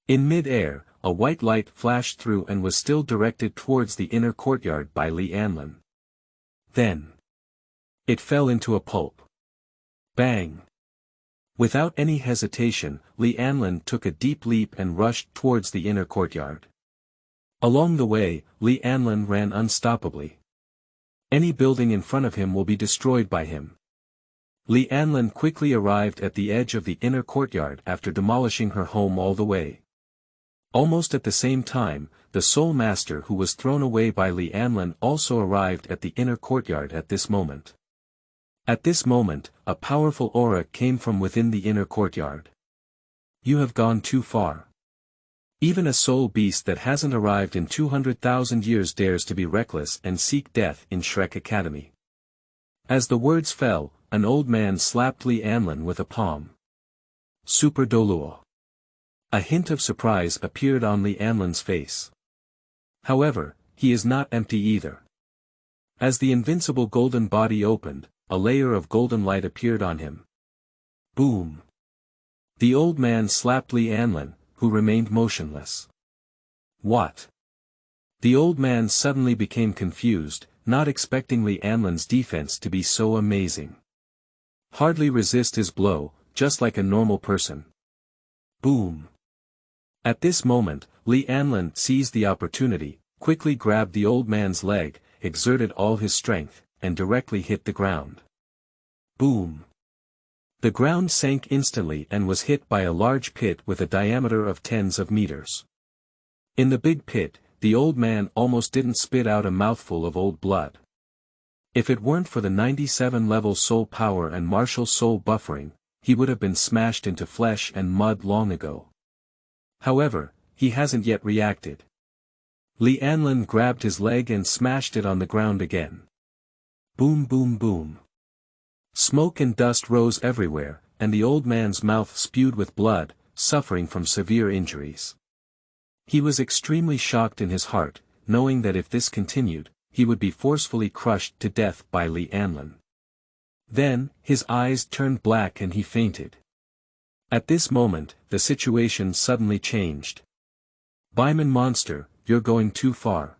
[SPEAKER 1] In mid-air, a white light flashed through and was still directed towards the inner courtyard by Li Anlan. Then it fell into a pulp. Bang! Without any hesitation, Li Anlan took a deep leap and rushed towards the inner courtyard. Along the way, Li Anlan ran unstoppably. Any building in front of him will be destroyed by him. Li Anlan quickly arrived at the edge of the inner courtyard after demolishing her home all the way. Almost at the same time, the Soul Master who was thrown away by Li Anlan also arrived at the inner courtyard at this moment. At this moment, a powerful aura came from within the inner courtyard. You have gone too far. Even a soul beast that hasn't arrived in 200,000 years dares to be reckless and seek death in Shrek Academy. As the words fell, an old man slapped Li Anlan with a palm. Super Douluo. A hint of surprise appeared on Li Anlan's face. However, he is not empty either. As the invincible golden body opened, a layer of golden light appeared on him. Boom. The old man slapped Li Anlan, who remained motionless. What? The old man suddenly became confused, not expecting Li Anlan's defense to be so amazing. Hardly resist his blow, just like a normal person. Boom. At this moment, Li Anlan seized the opportunity, quickly grabbed the old man's leg, exerted all his strength, and directly hit the ground. Boom. The ground sank instantly and was hit by a large pit with a diameter of tens of meters. In the big pit, the old man almost didn't spit out a mouthful of old blood. If it weren't for the 97-level soul power and martial soul buffering, he would have been smashed into flesh and mud long ago. However, he hasn't yet reacted. Li Anlan grabbed his leg and smashed it on the ground again. Boom boom boom. Smoke and dust rose everywhere, and the old man's mouth spewed with blood, suffering from severe injuries. He was extremely shocked in his heart, knowing that if this continued, he would be forcefully crushed to death by Li Anlan. Then, his eyes turned black and he fainted. At this moment, the situation suddenly changed. Bimon monster, you're going too far.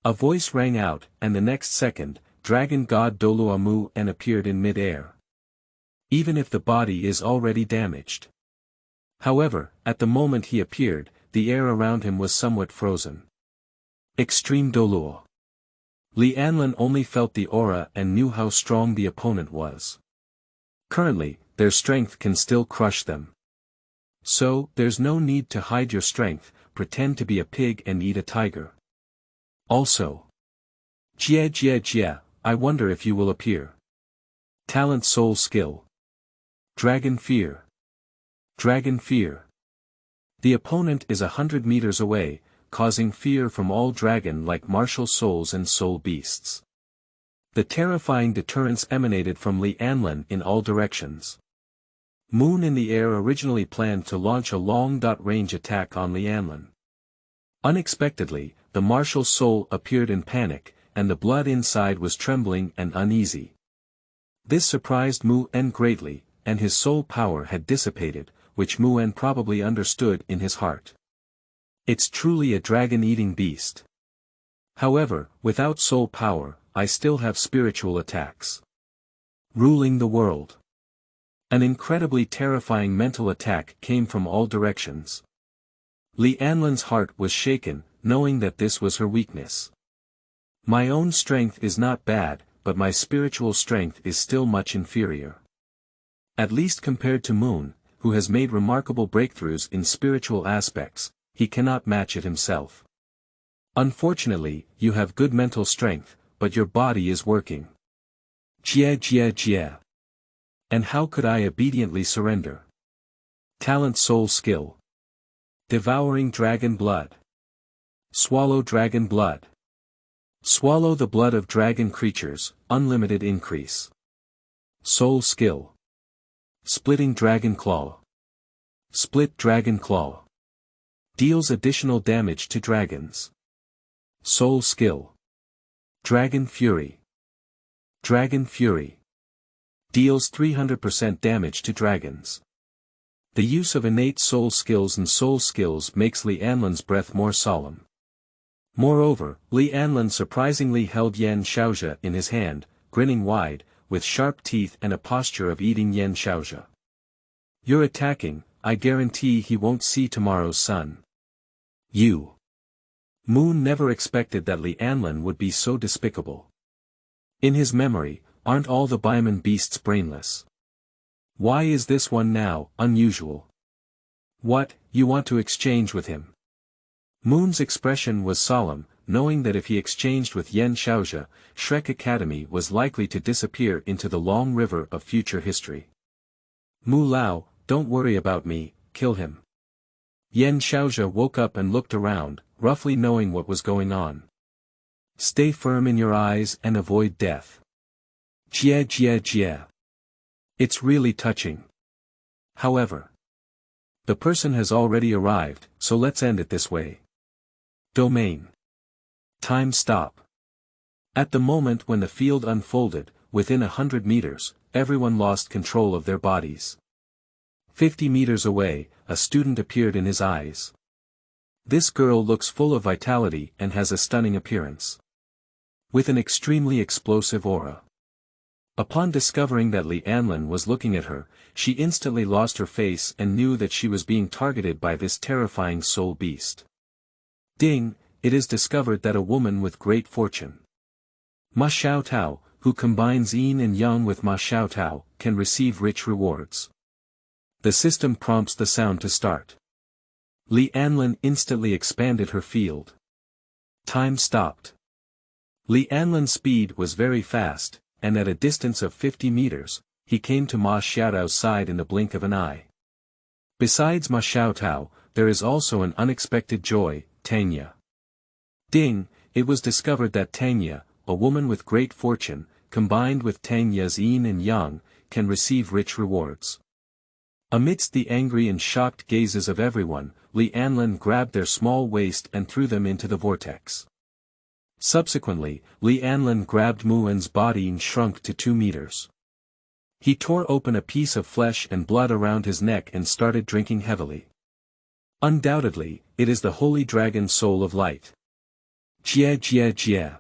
[SPEAKER 1] A voice rang out, and the next second, Dragon God Douluo Mu and appeared in mid-air. Even if the body is already damaged. However, at the moment he appeared, the air around him was somewhat frozen. Extreme Douluo. Li Anlan only felt the aura and knew how strong the opponent was. Currently, their strength can still crush them. So, there's no need to hide your strength, pretend to be a pig and eat a tiger. Also, Jia, I wonder if you will appear. Talent Soul Skill. Dragon Fear. Dragon Fear. The opponent is 100 meters away, causing fear from all dragon-like martial souls and soul beasts. The terrifying deterrence emanated from Li Anlan in all directions. Moon in the air originally planned to launch a long-range attack on Li Anlan. Unexpectedly, the martial soul appeared in panic, and the blood inside was trembling and uneasy. This surprised Mu En greatly, and his soul power had dissipated, which Mu En probably understood in his heart. It's truly a dragon-eating beast. However, without soul power, I still have spiritual attacks. Ruling the world. An incredibly terrifying mental attack came from all directions. Li Anlan's heart was shaken, knowing that this was her weakness. My own strength is not bad, but my spiritual strength is still much inferior. At least compared to Moon, who has made remarkable breakthroughs in spiritual aspects, he cannot match it himself. Unfortunately, you have good mental strength, but your body is working. Jia. And how could I obediently surrender? Talent soul skill. Devouring dragon blood. Swallow dragon blood. Swallow the blood of dragon creatures, unlimited increase. Soul skill. Splitting dragon claw. Split dragon claw. Deals additional damage to dragons. Soul skill. Dragon fury. Dragon fury. Deals 300% damage to dragons. The use of innate soul skills and soul skills makes Li Anlan's breath more solemn. Moreover, Li Anlan surprisingly held Yan Shaozhe in his hand, grinning wide, with sharp teeth and a posture of eating Yan Shaozhe. You're attacking, I guarantee he won't see tomorrow's sun. You. Moon never expected that Li Anlan would be so despicable. In his memory, aren't all the Bimon beasts brainless? Why is this one now unusual? What, you want to exchange with him? Moon's expression was solemn, knowing that if he exchanged with Yan Shaozhe, Shrek Academy was likely to disappear into the long river of future history. Mu Lao, don't worry about me, kill him. Yan Shaozhe woke up and looked around, roughly knowing what was going on. Stay firm in your eyes and avoid death. Jia. It's really touching. However, the person has already arrived, so let's end it this way. Domain. Time stop. At the moment when the field unfolded, within 100 meters, everyone lost control of their bodies. 50 meters away, a student appeared in his eyes. This girl looks full of vitality and has a stunning appearance. With an extremely explosive aura. Upon discovering that Li Anlan was looking at her, she instantly lost her face and knew that she was being targeted by this terrifying soul beast. Ding, it is discovered that a woman with great fortune. Ma Xiaotao, who combines yin and yang with Ma Xiaotao, can receive rich rewards. The system prompts the sound to start. Li Anlan instantly expanded her field. Time stopped. Li Anlan's speed was very fast, and at a distance of 50 meters, he came to Ma Xiaotao's side in the blink of an eye. Besides Ma Xiaotao, there is also an unexpected joy, Tanya. Ding, it was discovered that Tanya, a woman with great fortune, combined with Tanya's yin and yang, can receive rich rewards. Amidst the angry and shocked gazes of everyone, Li Anlan grabbed their small waist and threw them into the vortex. Subsequently, Li Anlan grabbed Muen's body and shrunk to 2 meters. He tore open a piece of flesh and blood around his neck and started drinking heavily. Undoubtedly, it is the holy dragon soul of light. Jia.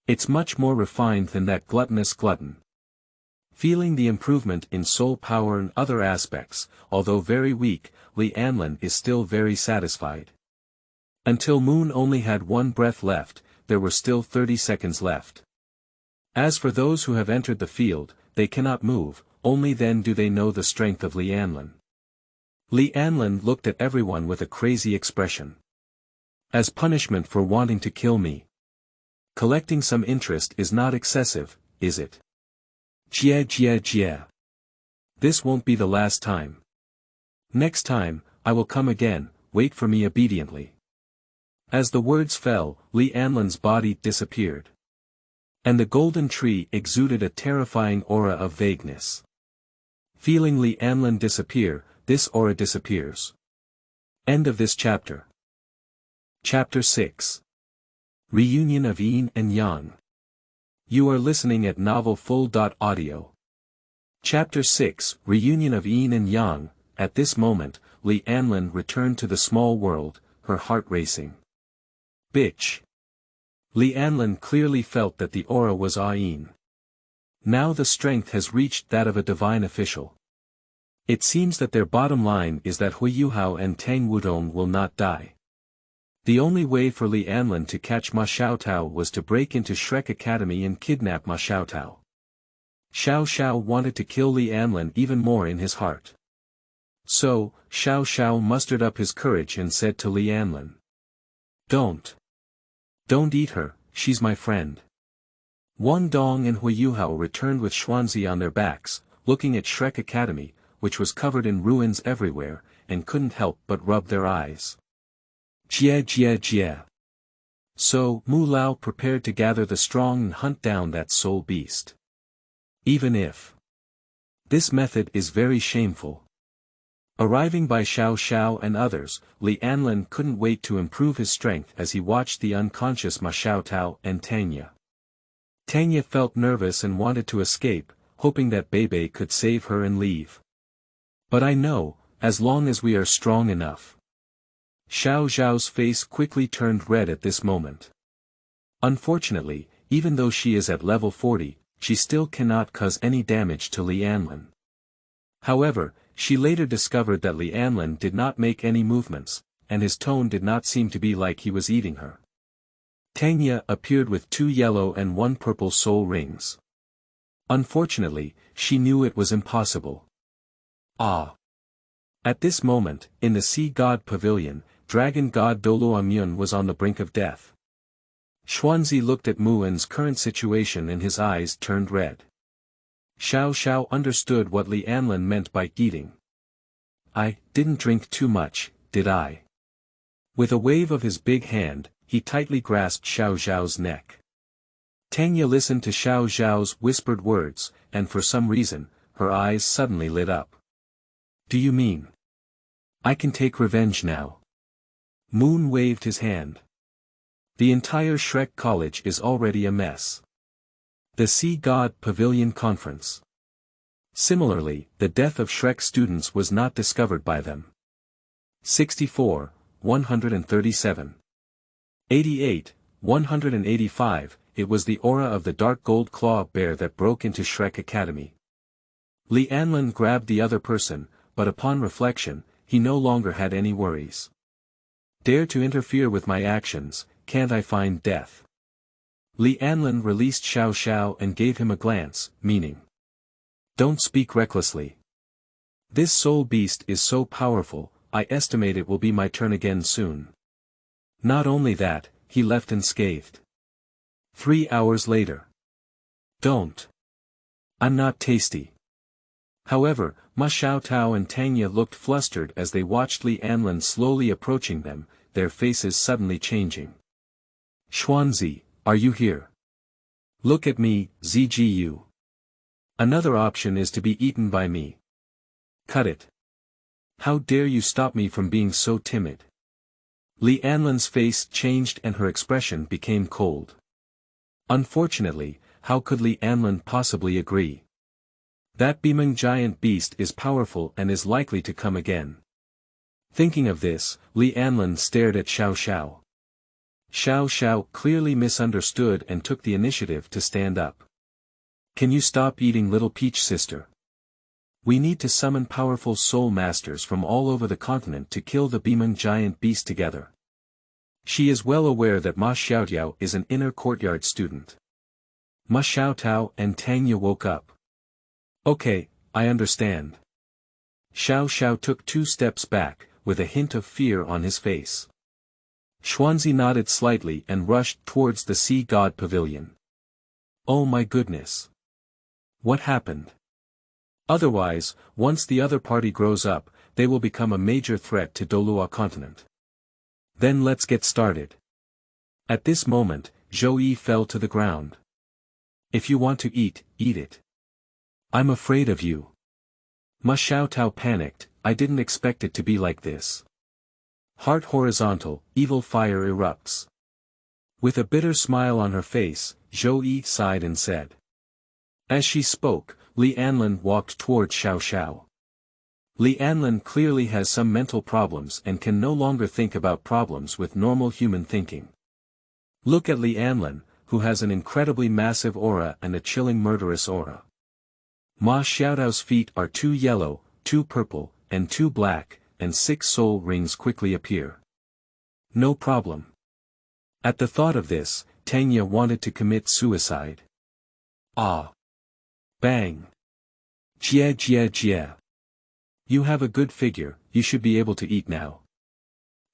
[SPEAKER 1] It's much more refined than that gluttonous glutton. Feeling the improvement in soul power and other aspects, although very weak, Li Anlan is still very satisfied. Until Moon only had 1 breath left, there were still 30 seconds left. As for those who have entered the field, they cannot move, only then do they know the strength of Li Anlan. Li Anlan looked at everyone with a crazy expression. As punishment for wanting to kill me. Collecting some interest is not excessive, is it? Jia. This won't be the last time. Next time, I will come again, wait for me obediently. As the words fell, Li Anlan's body disappeared. And the golden tree exuded a terrifying aura of vagueness. Feeling Li Anlan disappear, this aura disappears. End of this chapter. Chapter 6. Reunion of Yin and Yang. You are listening at novelfull.audio. Chapter 6. Reunion of Yin and Yang. At this moment, Li Anlan returned to the small world, her heart racing. Bitch. Li Anlan clearly felt that the aura was Yin. Now the strength has reached that of a divine official. It seems that their bottom line is that Hui Yuhao and Tang Wudong will not die. The only way for Li Anlin to catch Ma Xiaotao was to break into Shrek Academy and kidnap Ma Xiaotao. Xiao wanted to kill Li Anlin even more in his heart. So, Xiao mustered up his courage and said to Li Anlin. Don't eat her, she's my friend. Wang Dong and Hui Yuhao returned with Xuanzi on their backs, looking at Shrek Academy, which was covered in ruins everywhere, and couldn't help but rub their eyes. Jia. So, Mu Lao prepared to gather the strong and hunt down that soul beast. Even if this method is very shameful. Arriving by Xiao and others, Li Anlin couldn't wait to improve his strength as he watched the unconscious Ma Xiaotao and Tanya. Tanya felt nervous and wanted to escape, hoping that Bebe could save her and leave. But I know, as long as we are strong enough. Xiao's face quickly turned red at this moment. Unfortunately, even though she is at level 40, she still cannot cause any damage to Li Anlin. However, she later discovered that Li Anlin did not make any movements, and his tone did not seem to be like he was eating her. Tanya appeared with 2 yellow and 1 purple soul rings. Unfortunately, she knew it was impossible. At this moment, in the Sea God Pavilion, Dragon God Douluo was on the brink of death. Xuanzi looked at Muin's current situation and his eyes turned red. Xiao understood what Li Anlin meant by eating. I didn't drink too much, did I? With a wave of his big hand, he tightly grasped Xiao's neck. Tanya listened to Xiao's whispered words, and for some reason, her eyes suddenly lit up. Do you mean I can take revenge now? Moon waved his hand. The entire Shrek College is already a mess. The Sea God Pavilion Conference. Similarly, the death of Shrek students was not discovered by them. 64, 137. 88, 185, it was the aura of the dark gold claw bear that broke into Shrek Academy. Li Anlin grabbed the other person, but upon reflection, he no longer had any worries. Dare to interfere with my actions, can't I find death? Li Anlin released Xiao and gave him a glance, meaning. Don't speak recklessly. This soul beast is so powerful, I estimate it will be my turn again soon. Not only that, he left unscathed. 3 hours later. Don't. I'm not tasty. However, Ma Xiaotao and Tanya looked flustered as they watched Li Anlin slowly approaching them, their faces suddenly changing. Xuanzi, are you here? Look at me, ZGU. Another option is to be eaten by me. Cut it. How dare you stop me from being so timid? Li Anlin's face changed and her expression became cold. Unfortunately, how could Li Anlin possibly agree? That Bimon giant beast is powerful and is likely to come again. Thinking of this, Li Anlin stared at Xiao. Xiao clearly misunderstood and took the initiative to stand up. Can you stop eating little peach sister? We need to summon powerful soul masters from all over the continent to kill the Bimon giant beast together. She is well aware that Ma Xiaotao is an inner courtyard student. Ma Xiaotao and Tanya woke up. Okay, I understand. Xiao took 2 steps back, with a hint of fear on his face. Xuanzi nodded slightly and rushed towards the Sea God Pavilion. Oh my goodness. What happened? Otherwise, once the other party grows up, they will become a major threat to Douluo continent. Then let's get started. At this moment, Zhou fell to the ground. If you want to eat, eat it. I'm afraid of you. Ma Xiaotao panicked, I didn't expect it to be like this. Heart horizontal, evil fire erupts. With a bitter smile on her face, Zhou sighed and said. As she spoke, Li Anlin walked toward Xiao. Li Anlin clearly has some mental problems and can no longer think about problems with normal human thinking. Look at Li Anlin, who has an incredibly massive aura and a chilling murderous aura. Ma Xiaotao's feet are 2 yellow, 2 purple, and 2 black, and 6 soul rings quickly appear. No problem. At the thought of this, Tanya wanted to commit suicide. Ah. Bang. Jia jia jia. You have a good figure, you should be able to eat now.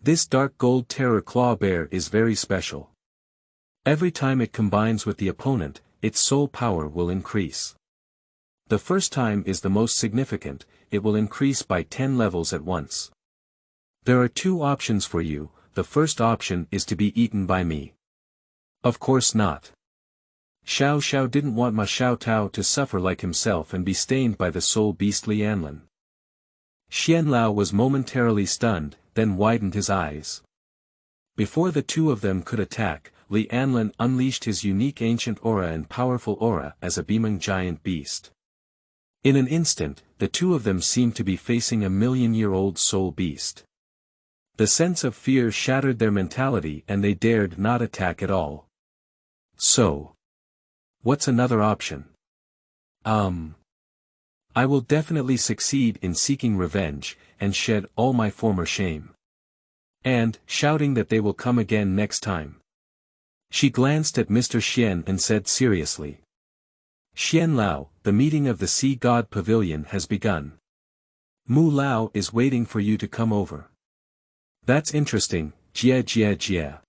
[SPEAKER 1] This dark gold terror claw bear is very special. Every time it combines with the opponent, its soul power will increase. The first time is the most significant, it will increase by 10 levels at once. There are 2 options for you, the first option is to be eaten by me. Of course not. Xiao didn't want Ma Xiaotao to suffer like himself and be stained by the soul beast Li Anlin. Xianlao was momentarily stunned, then widened his eyes. Before the 2 of them could attack, Li Anlin unleashed his unique ancient aura and powerful aura as a Bimon giant beast. In an instant, the 2 of them seemed to be facing a million-year-old soul beast. The sense of fear shattered their mentality and they dared not attack at all. So. What's another option? I will definitely succeed in seeking revenge, and shed all my former shame. And, shouting that they will come again next time. She glanced at Mr. Xian and said seriously. Xian Lao, the meeting of the Sea God Pavilion has begun. Mu Lao is waiting for you to come over. That's interesting, jia jia jia.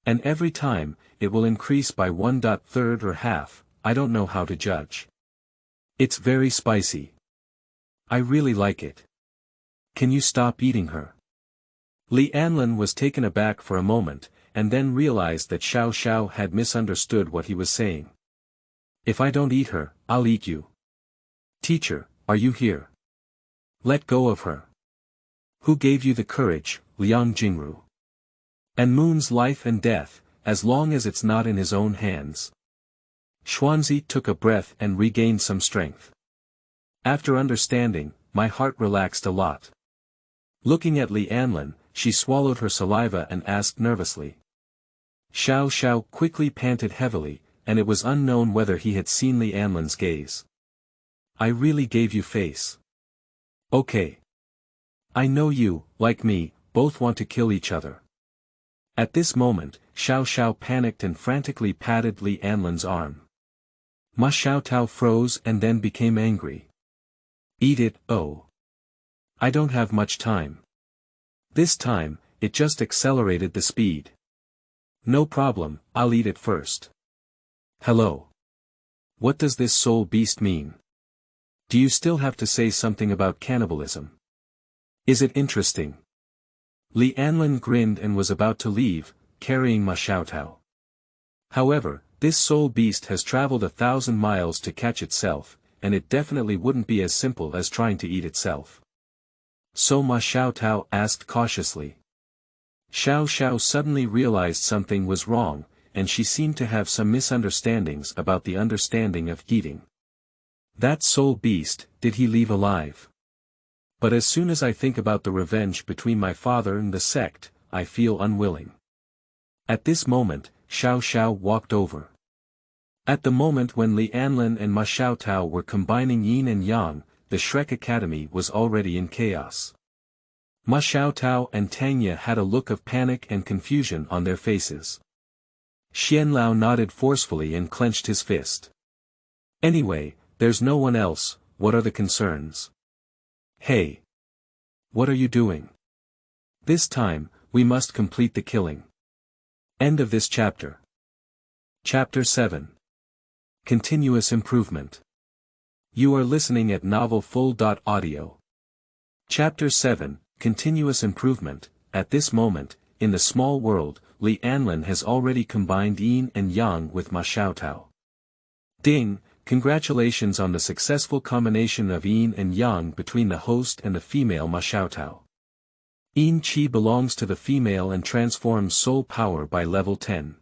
[SPEAKER 1] And every time, it will increase by 1/3 or half, I don't know how to judge. It's very spicy. I really like it. Can you stop eating her? Li Anlin was taken aback for a moment, and then realized that Xiao had misunderstood what he was saying. If I don't eat her, I'll eat you. Teacher, are you here? Let go of her. Who gave you the courage, Liang Jingru? And Moon's life and death, as long as it's not in his own hands. Xuanzi took a breath and regained some strength. After understanding, my heart relaxed a lot. Looking at Li Anlin, she swallowed her saliva and asked nervously. Xiao quickly panted heavily, and it was unknown whether he had seen Li Anlin's gaze. I really gave you face. Okay. I know you, like me, both want to kill each other. At this moment, Xiao panicked and frantically patted Li Anlin's arm. Ma Xiaotao froze and then became angry. Eat it, oh. I don't have much time. This time, it just accelerated the speed. No problem, I'll eat it first. Hello. What does this soul beast mean? Do you still have to say something about cannibalism? Is it interesting? Li Anlin grinned and was about to leave, carrying Ma Xiaotao. However, this soul beast has traveled 1,000 miles to catch itself, and it definitely wouldn't be as simple as trying to eat itself. So Ma Xiaotao asked cautiously. Xiao suddenly realized something was wrong, and she seemed to have some misunderstandings about the understanding of eating. That soul beast, did he leave alive? But as soon as I think about the revenge between my father and the sect, I feel unwilling. At this moment, Xiao walked over. At the moment when Li Anlin and Ma Xiaotao were combining yin and yang, the Shrek Academy was already in chaos. Ma Xiaotao and Tanya had a look of panic and confusion on their faces. Xianlao nodded forcefully and clenched his fist. Anyway, there's no one else, what are the concerns? Hey! What are you doing? This time, we must complete the killing. End of this chapter. Chapter 7. Continuous Improvement. You are listening at novelfull.audio. Chapter 7, Continuous Improvement. At this moment, in the small world, Li Anlin has already combined yin and yang with Ma Xiaotao. Ding, congratulations on the successful combination of yin and yang between the host and the female Ma Xiaotao. Yin Qi belongs to the female and transforms soul power by level 10.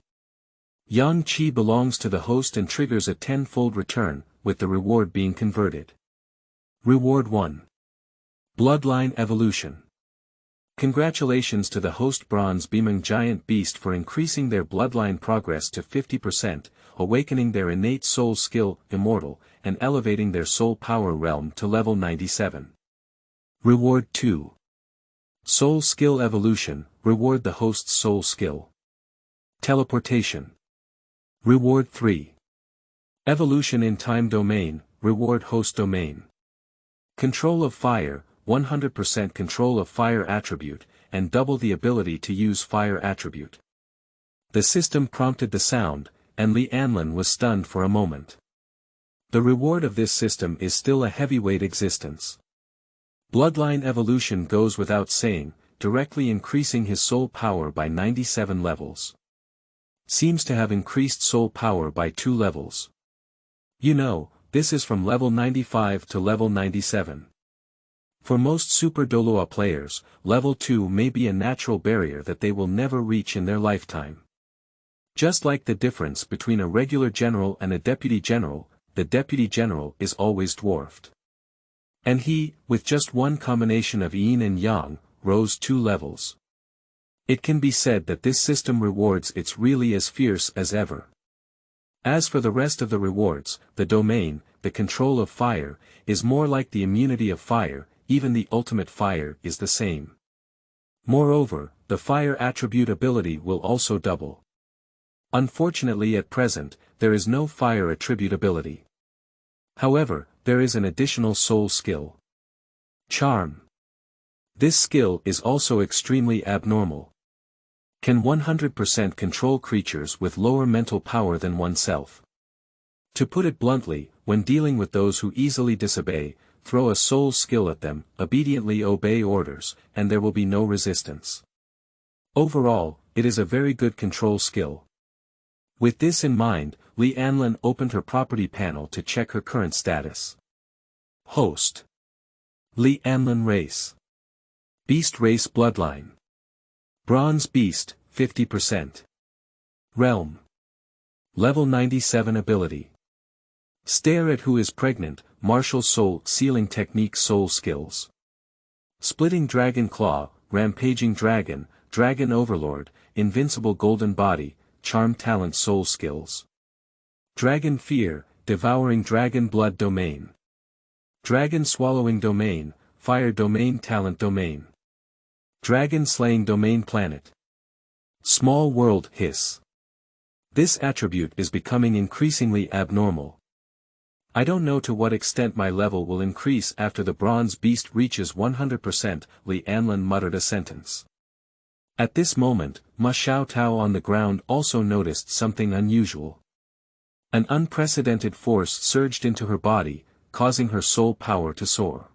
[SPEAKER 1] Yang Qi belongs to the host and triggers a 10-fold return, with the reward being converted. Reward 1. Bloodline Evolution. Congratulations to the host Bronze Bimon Giant Beast for increasing their bloodline progress to 50%, awakening their innate soul skill, Immortal, and elevating their soul power realm to level 97. Reward 2. Soul Skill Evolution, reward the host's soul skill. Teleportation. Reward 3. Evolution in Time Domain, reward host domain. Control of Fire, 100% control of Fire attribute, and double the ability to use Fire attribute. The system prompted the sound, and Li Anlin was stunned for a moment. The reward of this system is still a heavyweight existence. Bloodline evolution goes without saying, directly increasing his soul power by 97 levels. Seems to have increased soul power by 2 levels. You know, this is from level 95 to level 97. For most Super Douluo players, level 2 may be a natural barrier that they will never reach in their lifetime. Just like the difference between a regular general and a deputy general, the deputy general is always dwarfed. And he, with just one combination of yin and yang, rose 2 levels. It can be said that this system rewards it's really as fierce as ever. As for the rest of the rewards, the domain, the control of fire, is more like the immunity of fire, even the ultimate fire is the same. Moreover, the fire attribute ability will also double. Unfortunately at present, there is no fire attribute ability. However, there is an additional soul skill. Charm. This skill is also extremely abnormal. Can 100% control creatures with lower mental power than oneself. To put it bluntly, when dealing with those who easily disobey, throw a soul skill at them, obediently obey orders, and there will be no resistance. Overall, it is a very good control skill. With this in mind, Li Anlin opened her property panel to check her current status. Host. Li Anlin Race. Beast Race Bloodline. Bronze Beast, 50%. Realm. Level 97 Ability. Stare at Who is Pregnant, Martial Soul Sealing Technique Soul Skills. Splitting Dragon Claw, Rampaging Dragon, Dragon Overlord, Invincible Golden Body, Charm Talent Soul Skills. Dragon Fear, Devouring Dragon Blood Domain. Dragon Swallowing Domain, Fire Domain Talent Domain. Dragon Slaying Domain Planet. Small World Hiss. This attribute is becoming increasingly abnormal. I don't know to what extent my level will increase after the Bronze Beast reaches 100%, Li Anlin muttered a sentence. At this moment, Ma Xiaotao on the ground also noticed something unusual. An unprecedented force surged into her body, causing her soul power to soar.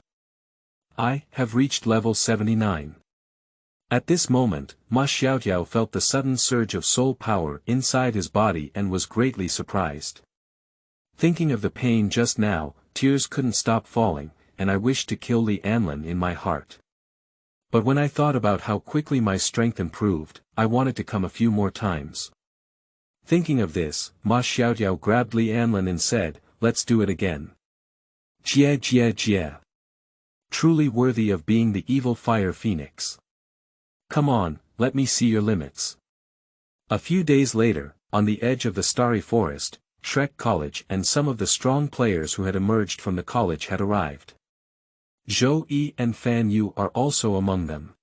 [SPEAKER 1] I have reached level 79. At this moment, Ma Xiaotao felt the sudden surge of soul power inside his body and was greatly surprised. Thinking of the pain just now, tears couldn't stop falling, and I wished to kill Li Anlin in my heart. But when I thought about how quickly my strength improved, I wanted to come a few more times. Thinking of this, Ma Xiaotao grabbed Li Anlin and said, "Let's do it again." Jie jie jie. Truly worthy of being the evil fire phoenix. Come on, let me see your limits. A few days later, on the edge of the starry forest, Shrek College and some of the strong players who had emerged from the college had arrived. Zhou Yi and Fan Yu are also among them.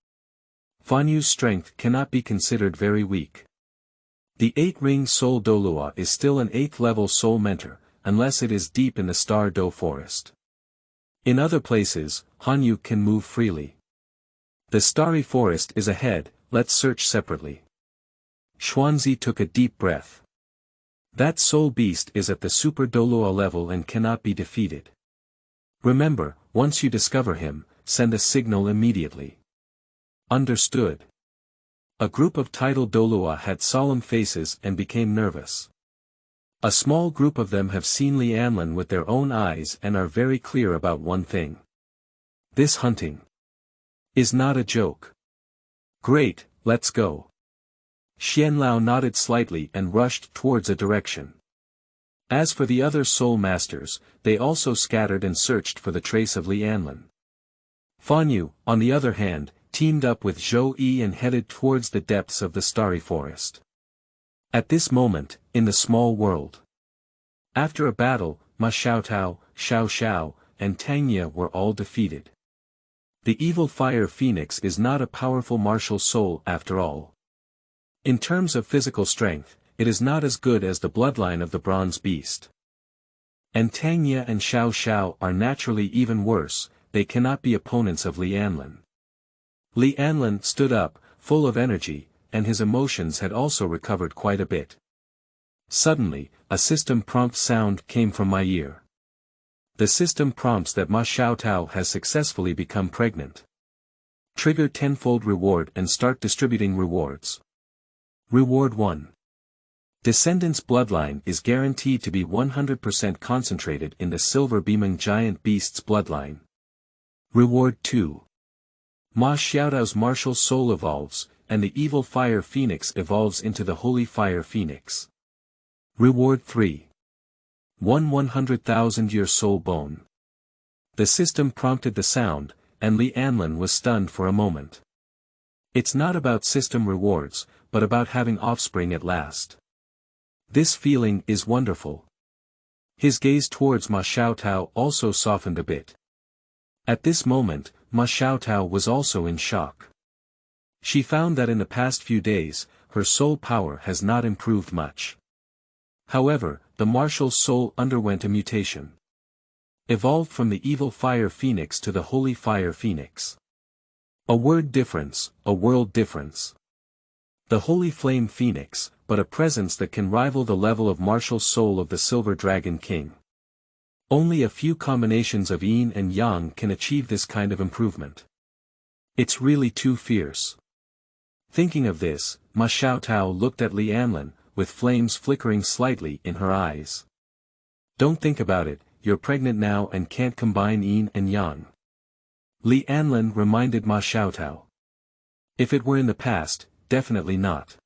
[SPEAKER 1] Fan Yu's strength cannot be considered very weak. The 8-ring Soul Douluo is still an 8th-level Soul Mentor, unless it is deep in the Star Do Forest. In other places, Han Yu can move freely. The starry forest is ahead, let's search separately. Xuanzi took a deep breath. That soul beast is at the Super Douluo level and cannot be defeated. Remember, once you discover him, send a signal immediately. Understood. A group of titled Douluo had solemn faces and became nervous. A small group of them have seen Li Anlin with their own eyes and are very clear about one thing. This hunting is not a joke. Great, let's go. Xianlao nodded slightly and rushed towards a direction. As for the other soul masters, they also scattered and searched for the trace of Li Anlin. Fan Yu, on the other hand, teamed up with Zhou Yi and headed towards the depths of the starry forest. At this moment, in the small world. After a battle, Ma Xiaotao, Xiao, and Tang Ye were all defeated. The evil fire phoenix is not a powerful martial soul after all. In terms of physical strength, it is not as good as the bloodline of the bronze beast. And Tangye and Xiao are naturally even worse, they cannot be opponents of Li Anlin. Li Anlin stood up, full of energy, and his emotions had also recovered quite a bit. Suddenly, a system prompt sound came from my ear. The system prompts that Ma Xiaotao has successfully become pregnant. Trigger tenfold reward and start distributing rewards. Reward 1. Descendants bloodline is guaranteed to be 100% concentrated in the silver Bimon giant beast's bloodline. Reward 2. Ma Xiaotao's martial soul evolves, and the evil fire phoenix evolves into the holy fire phoenix. Reward 3. 100,000-year soul bone. The system prompted the sound, and Li Anlin was stunned for a moment. It's not about system rewards, but about having offspring at last. This feeling is wonderful. His gaze towards Ma Xiaotao also softened a bit. At this moment, Ma Xiaotao was also in shock. She found that in the past few days, her soul power has not improved much. However, the martial soul underwent a mutation. Evolved from the evil fire phoenix to the holy fire phoenix. A word difference, a world difference. The holy flame phoenix, but a presence that can rival the level of martial soul of the silver dragon king. Only a few combinations of yin and yang can achieve this kind of improvement. It's really too fierce. Thinking of this, Ma Xiaotao looked at Li Anlin, with flames flickering slightly in her eyes. Don't think about it, you're pregnant now and can't combine yin and yang. Li Anlin reminded Ma Xiaotao. If it were in the past, definitely not.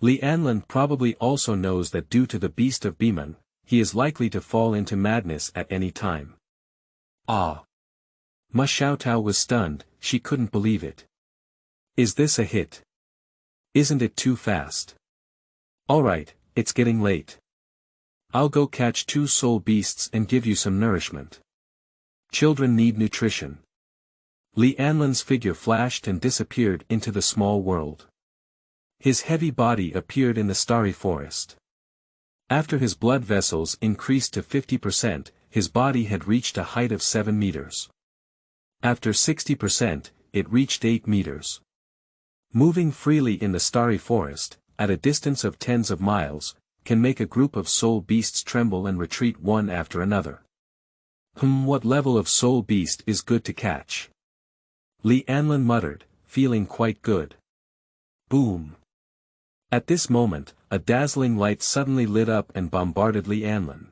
[SPEAKER 1] Li Anlin probably also knows that due to the beast of Bimon, he is likely to fall into madness at any time. Ah! Ma Xiaotao was stunned, she couldn't believe it. Is this a hit? Isn't it too fast? Alright, it's getting late. I'll go catch 2 soul beasts and give you some nourishment. Children need nutrition. Li Anlin's figure flashed and disappeared into the small world. His heavy body appeared in the starry forest. After his blood vessels increased to 50%, his body had reached a height of 7 meters. After 60%, it reached 8 meters. Moving freely in the starry forest, at a distance of tens of miles, can make a group of soul beasts tremble and retreat one after another. What level of soul beast is good to catch? Li Anlin muttered, feeling quite good. Boom! At this moment, a dazzling light suddenly lit up and bombarded Li Anlin.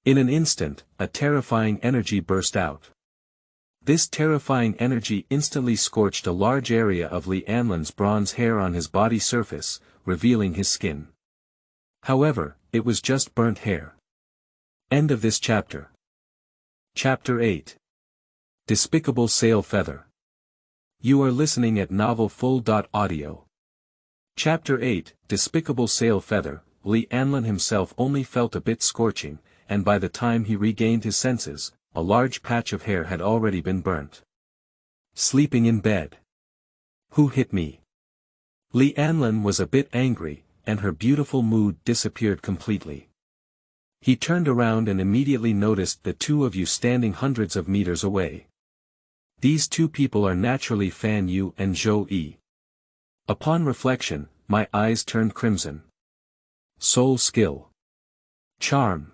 [SPEAKER 1] In an instant, a terrifying energy burst out. This terrifying energy instantly scorched a large area of Li Anlin's bronze hair on his body surface, revealing his skin. However, it was just burnt hair. End of this chapter. Chapter 8. Despicable Sail Feather. You are listening at novelfull.audio. Chapter 8, Despicable Sail Feather. Li Anlin himself only felt a bit scorching, and by the time he regained his senses, a large patch of hair had already been burnt. Sleeping in bed. Who hit me? Li Anlin was a bit angry, and her beautiful mood disappeared completely. He turned around and immediately noticed the 2 of you standing hundreds of meters away. These 2 people are naturally Fan Yu and Zhou Yi. Upon reflection, my eyes turned crimson. Soul skill. Charm.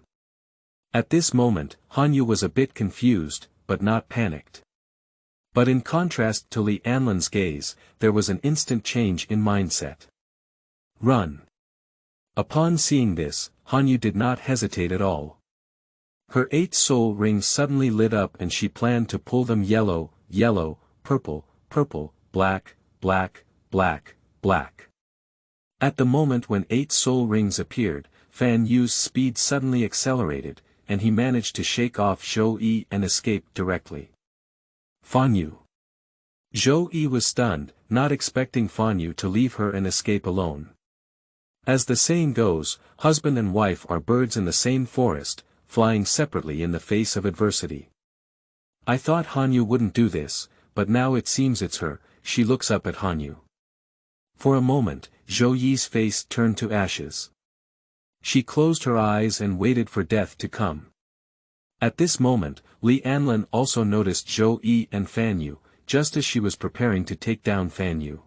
[SPEAKER 1] At this moment, Han Yu was a bit confused, but not panicked. But in contrast to Li Anlin's gaze, there was an instant change in mindset. Run. Upon seeing this, Han Yu did not hesitate at all. Her 8 soul rings suddenly lit up and she planned to pull them yellow, yellow, purple, purple, black, black, black, black. At the moment when 8 soul rings appeared, Fan Yu's speed suddenly accelerated, and he managed to shake off Zhou Yi and escape directly. Fan Yu. Zhou Yi was stunned, not expecting Fan Yu to leave her and escape alone. As the saying goes, husband and wife are birds in the same forest, flying separately in the face of adversity. I thought Hanyu wouldn't do this, but now it seems it's her. She looks up at Hanyu. For a moment, Zhou Yi's face turned to ashes. She closed her eyes and waited for death to come. At this moment, Li Anlin also noticed Zhou Yi and Fan Yu, just as she was preparing to take down Fan Yu.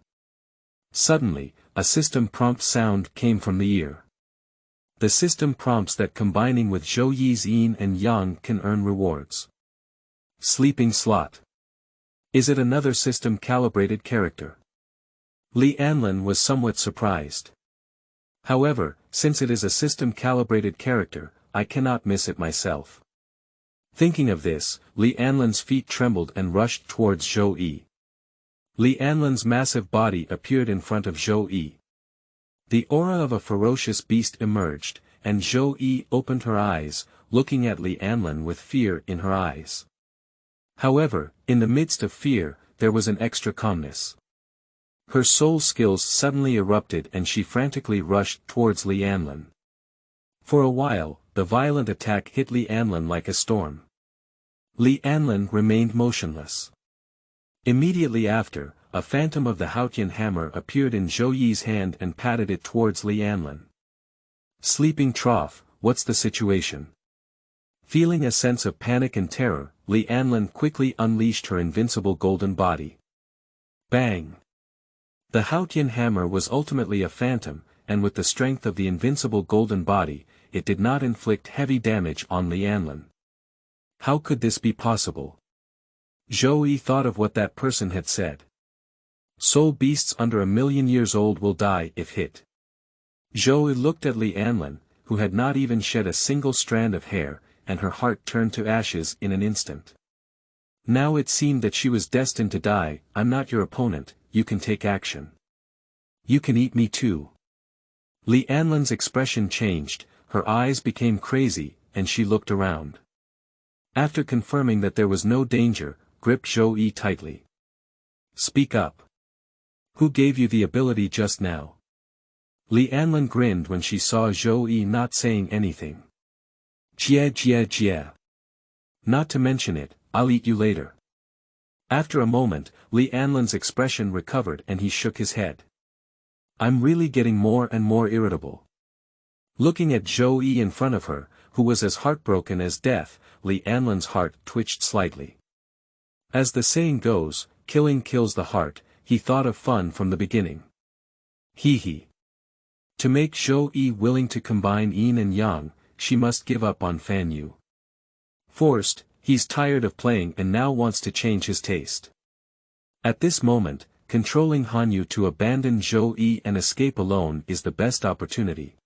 [SPEAKER 1] Suddenly, a system prompt sound came from the ear. The system prompts that combining with Zhou Yi's yin and yang can earn rewards. Sleeping slot. Is it another system-calibrated character? Li Anlin was somewhat surprised. However, since it is a system-calibrated character, I cannot miss it myself. Thinking of this, Li Anlin's feet trembled and rushed towards Zhou Yi. Li Anlin's massive body appeared in front of Zhou Yi. The aura of a ferocious beast emerged, and Zhou Yi opened her eyes, looking at Li Anlin with fear in her eyes. However, in the midst of fear, there was an extra calmness. Her soul skills suddenly erupted and she frantically rushed towards Li Anlin. For a while, the violent attack hit Li Anlin like a storm. Li Anlin remained motionless. Immediately after, a phantom of the Haotian hammer appeared in Zhou Yi's hand and patted it towards Li Anlin. Sleeping trough, what's the situation? Feeling a sense of panic and terror, Li Anlin quickly unleashed her invincible golden body. Bang! The Haotian hammer was ultimately a phantom, and with the strength of the invincible golden body, it did not inflict heavy damage on Li Anlin. How could this be possible? Zhou Yi thought of what that person had said. Soul beasts under 1,000,000 years old will die if hit. Zhou Yi looked at Li Anlin, who had not even shed a single strand of hair, and her heart turned to ashes in an instant. Now it seemed that she was destined to die. I'm not your opponent, you can take action. You can eat me too. Li Anlin's expression changed, her eyes became crazy, and she looked around. After confirming that there was no danger, gripped Zhou Yi tightly. Speak up. Who gave you the ability just now? Li Anlin grinned when she saw Zhou Yi not saying anything. Jia. Not to mention it, I'll eat you later. After a moment, Li Anlin's expression recovered and he shook his head. I'm really getting more and more irritable. Looking at Zhou Yi in front of her, who was as heartbroken as death, Li Anlin's heart twitched slightly. As the saying goes, killing kills the heart, he thought of fun from the beginning. Hee. To make Zhou Yi willing to combine yin and yang, she must give up on Fan Yu. Forced, he's tired of playing and now wants to change his taste. At this moment, controlling Hanyu to abandon Zhou Yi and escape alone is the best opportunity.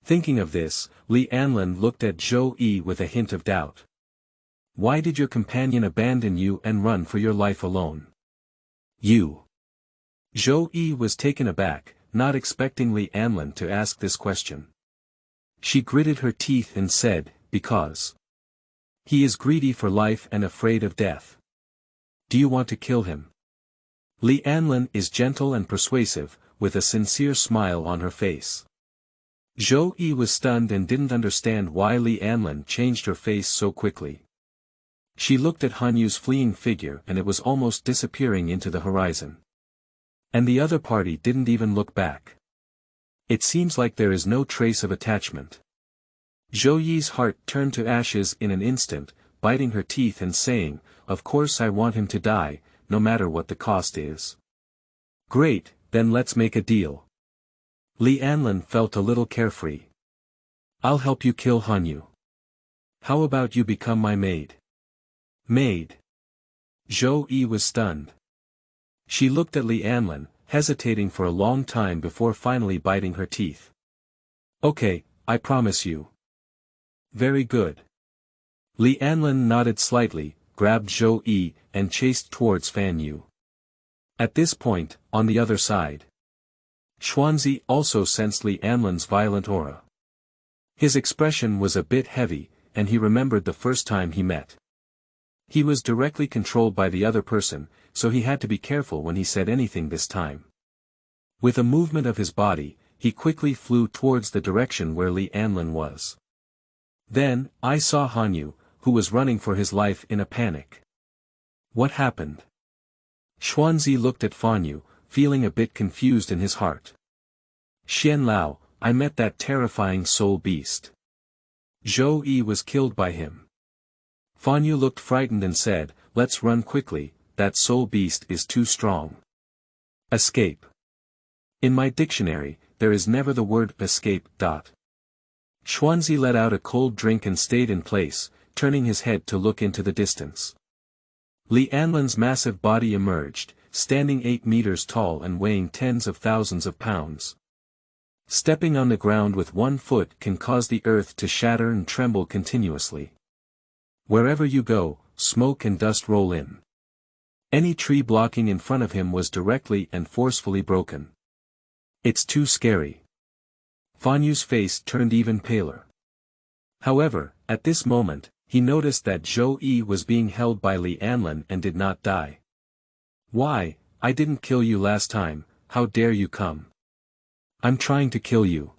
[SPEAKER 1] Thinking of this, Li Anlin looked at Zhou Yi with a hint of doubt. Why did your companion abandon you and run for your life alone? You. Zhou Yi was taken aback, not expecting Li Anlin to ask this question. She gritted her teeth and said, because. He is greedy for life and afraid of death. Do you want to kill him? Li Anlin is gentle and persuasive, with a sincere smile on her face. Zhou Yi was stunned and didn't understand why Li Anlin changed her face so quickly. She looked at Hanyu's fleeing figure and it was almost disappearing into the horizon. And the other party didn't even look back. It seems like there is no trace of attachment. Zhou Yi's heart turned to ashes in an instant, biting her teeth and saying, of course I want him to die, no matter what the cost is. Great, then let's make a deal. Li Anlin felt a little carefree. I'll help you kill Hanyu. How about you become my maid? Maid. Zhou Yi was stunned. She looked at Li Anlin, hesitating for a long time before finally biting her teeth. Okay, I promise you. Very good. Li Anlin nodded slightly, grabbed Zhou Yi, and chased towards Fan Yu. At this point, on the other side, Xuanzi also sensed Li Anlin's violent aura. His expression was a bit heavy, and he remembered the first time he met. He was directly controlled by the other person, so he had to be careful when he said anything this time. With a movement of his body, he quickly flew towards the direction where Li Anlin was. Then, I saw Hanyu, who was running for his life in a panic. What happened? Xuanzi looked at Fanyu, feeling a bit confused in his heart. Xianlao, I met that terrifying soul beast. Zhou Yi was killed by him. Fanyu looked frightened and said, let's run quickly, that soul beast is too strong. Escape. In my dictionary, there is never the word escape. Xuanzi let out a cold drink and stayed in place, turning his head to look into the distance. Li Anlan's massive body emerged, standing 8 meters tall and weighing tens of thousands of pounds. Stepping on the ground with 1 foot can cause the earth to shatter and tremble continuously. Wherever you go, smoke and dust roll in. Any tree blocking in front of him was directly and forcefully broken. It's too scary. Fanyu's face turned even paler. However, at this moment, he noticed that Zhou Yi was being held by Li Anlan and did not die. Why, I didn't kill you last time, how dare you come? I'm trying to kill you.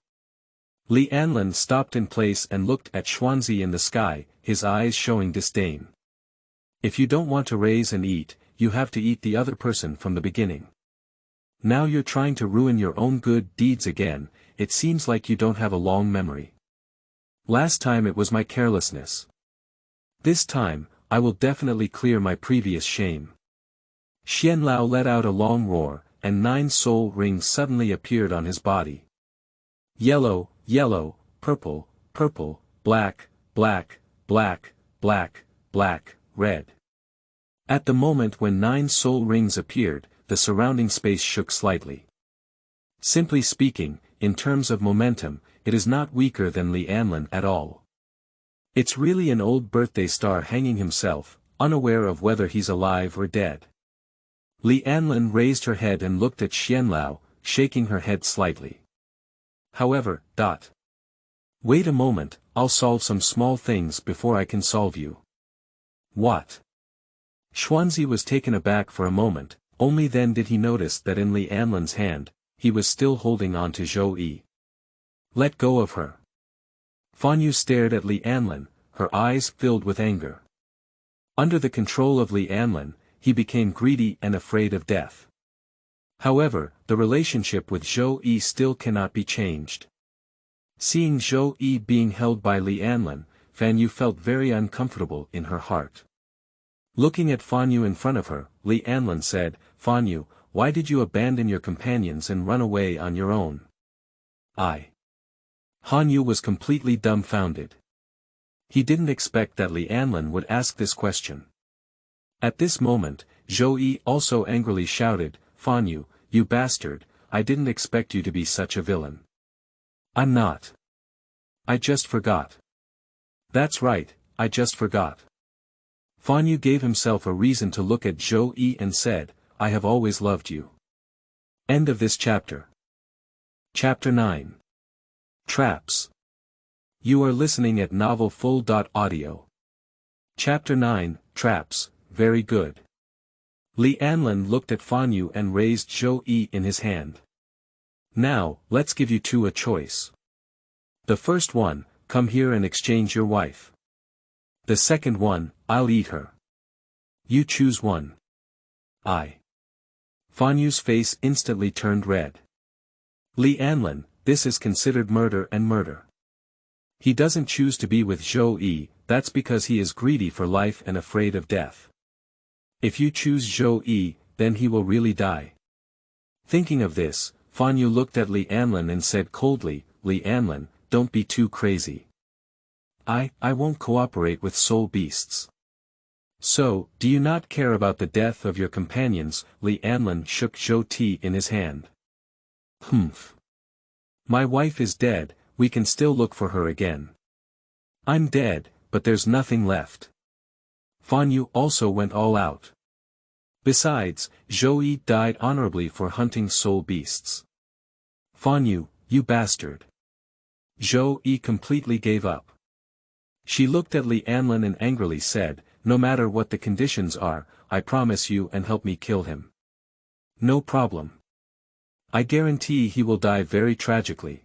[SPEAKER 1] Li Anlan stopped in place and looked at Xuanzi in the sky, his eyes showing disdain. If you don't want to raise and eat, you have to eat the other person from the beginning. Now you're trying to ruin your own good deeds again, it seems like you don't have a long memory. Last time it was my carelessness. This time, I will definitely clear my previous shame. Xianlao let out a long roar, and 9 soul rings suddenly appeared on his body. Yellow, yellow, purple, purple, black, black, black, black, black, red. At the moment when 9 soul rings appeared, the surrounding space shook slightly. Simply speaking, in terms of momentum, it is not weaker than Li Anlan at all. It's really an old birthday star hanging himself, unaware of whether he's alive or dead. Li Anlan raised her head and looked at Xianlao, shaking her head slightly. However, Wait a moment, I'll solve some small things before I can solve you. What? Xuanzi was taken aback for a moment, only then did he notice that in Li Anlan's hand, he was still holding on to Zhou Yi. Let go of her. Fanyu stared at Li Anlan, her eyes filled with anger. Under the control of Li Anlan, he became greedy and afraid of death. However, the relationship with Zhou Yi still cannot be changed. Seeing Zhou Yi being held by Li Anlan, Fanyu felt very uncomfortable in her heart. Looking at Fanyu in front of her, Li Anlan said, Fanyu, why did you abandon your companions and run away on your own? Hanyu was completely dumbfounded. He didn't expect that Li Anlan would ask this question. At this moment, Zhou Yi also angrily shouted, Fanyu, you bastard, I didn't expect you to be such a villain. I'm not. I just forgot. That's right, I just forgot. Fanyu gave himself a reason to look at Zhou Yi and said, I have always loved you. End of this chapter. Chapter 9. Traps. You are listening at novelfull.audio. Chapter 9, Traps, very good. Li Anlan looked at Fanyu and raised Zhou Yi in his hand. Now, let's give you two a choice. The first one, come here and exchange your wife. The second one, I'll eat her. You choose one. Fanyu's face instantly turned red. Li Anlan, this is considered murder and murder. He doesn't choose to be with Zhou Yi, that's because he is greedy for life and afraid of death. If you choose Zhou Yi, then he will really die. Thinking of this, Fanyu looked at Li Anlan and said coldly, Li Anlan, don't be too crazy. I won't cooperate with soul beasts. So, do you not care about the death of your companions? Li Anlan shook Zhou Ti in his hand. Humph. My wife is dead, we can still look for her again. I'm dead, but there's nothing left. Fanyu also went all out. Besides, Zhou Yi died honorably for hunting soul beasts. Fanyu, you bastard. Zhou Yi completely gave up. She looked at Li Anlan and angrily said, no matter what the conditions are, I promise you and help me kill him. No problem. I guarantee he will die very tragically.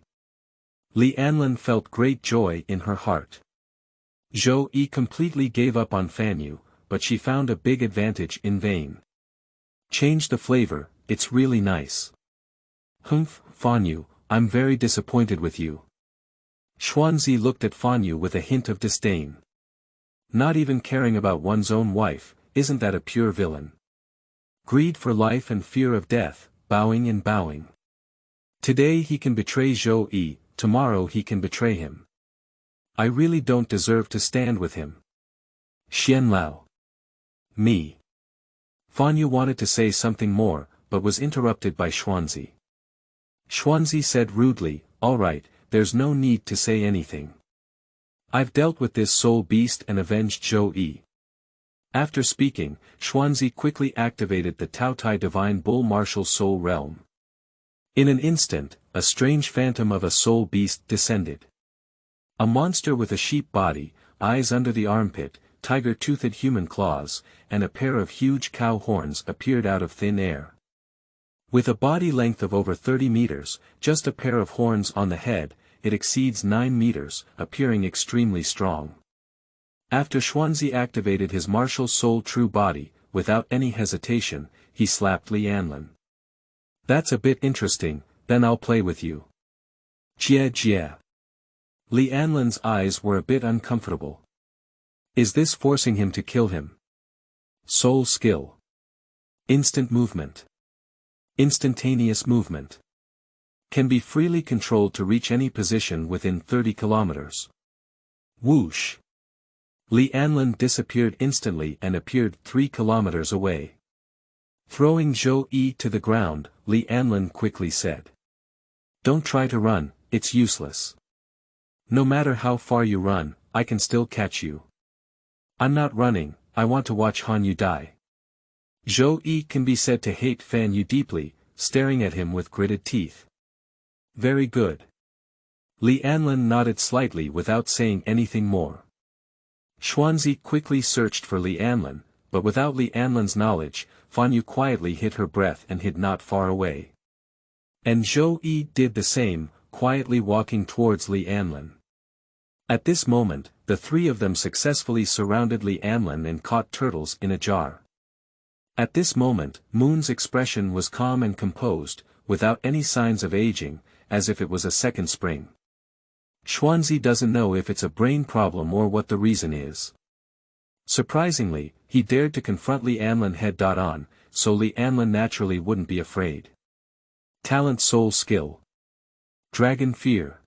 [SPEAKER 1] Li Anlan felt great joy in her heart. Zhou Yi completely gave up on Fanyu, but she found a big advantage in vain. Change the flavor, it's really nice. Humph, Fanyu, I'm very disappointed with you. Xuanzi looked at Fanyu with a hint of disdain. Not even caring about one's own wife, isn't that a pure villain? Greed for life and fear of death, bowing and bowing. Today he can betray Zhou Yi, tomorrow he can betray him. I really don't deserve to stand with him. Xianlao. Me. Fanyu wanted to say something more, but was interrupted by Xuanzi. Xuanzi said rudely, all right, there's no need to say anything. I've dealt with this soul beast and avenged Zhou Yi. After speaking, Xuanzi quickly activated the Taotai Divine Bull Martial Soul Realm. In an instant, a strange phantom of a soul beast descended. A monster with a sheep body, eyes under the armpit, tiger-toothed human claws, and a pair of huge cow horns appeared out of thin air. With a body length of over 30 meters, just a pair of horns on the head, it exceeds 9 meters, appearing extremely strong. After Xuanzi activated his martial soul true body, without any hesitation, he slapped Li Anlin. That's a bit interesting, then I'll play with you. Jie. Li Anlin's eyes were a bit uncomfortable. Is this forcing him to kill him? Soul skill. Instant movement. Instantaneous movement. Can be freely controlled to reach any position within 30 kilometers. Whoosh. Li Anlin disappeared instantly and appeared 3 kilometers away. Throwing Zhou Yi to the ground, Li Anlin quickly said. Don't try to run, it's useless. No matter how far you run, I can still catch you. I'm not running, I want to watch Hanyu die. Zhou Yi can be said to hate Fanyu deeply, staring at him with gritted teeth. Very good. Li Anlin nodded slightly without saying anything more. Xuanzi quickly searched for Li Anlin, but without Li Anlin's knowledge, Fanyu quietly hid her breath and hid not far away. And Zhou Yi did the same, quietly walking towards Li Anlin. At this moment, the three of them successfully surrounded Li Anlin and caught turtles in a jar. At this moment, Moon's expression was calm and composed, without any signs of aging, as if it was a second spring. Xuanzi doesn't know if it's a brain problem or what the reason is. Surprisingly, he dared to confront Li Anlin head-on, so Li Anlin naturally wouldn't be afraid. Talent Soul Skill. Dragon Fear.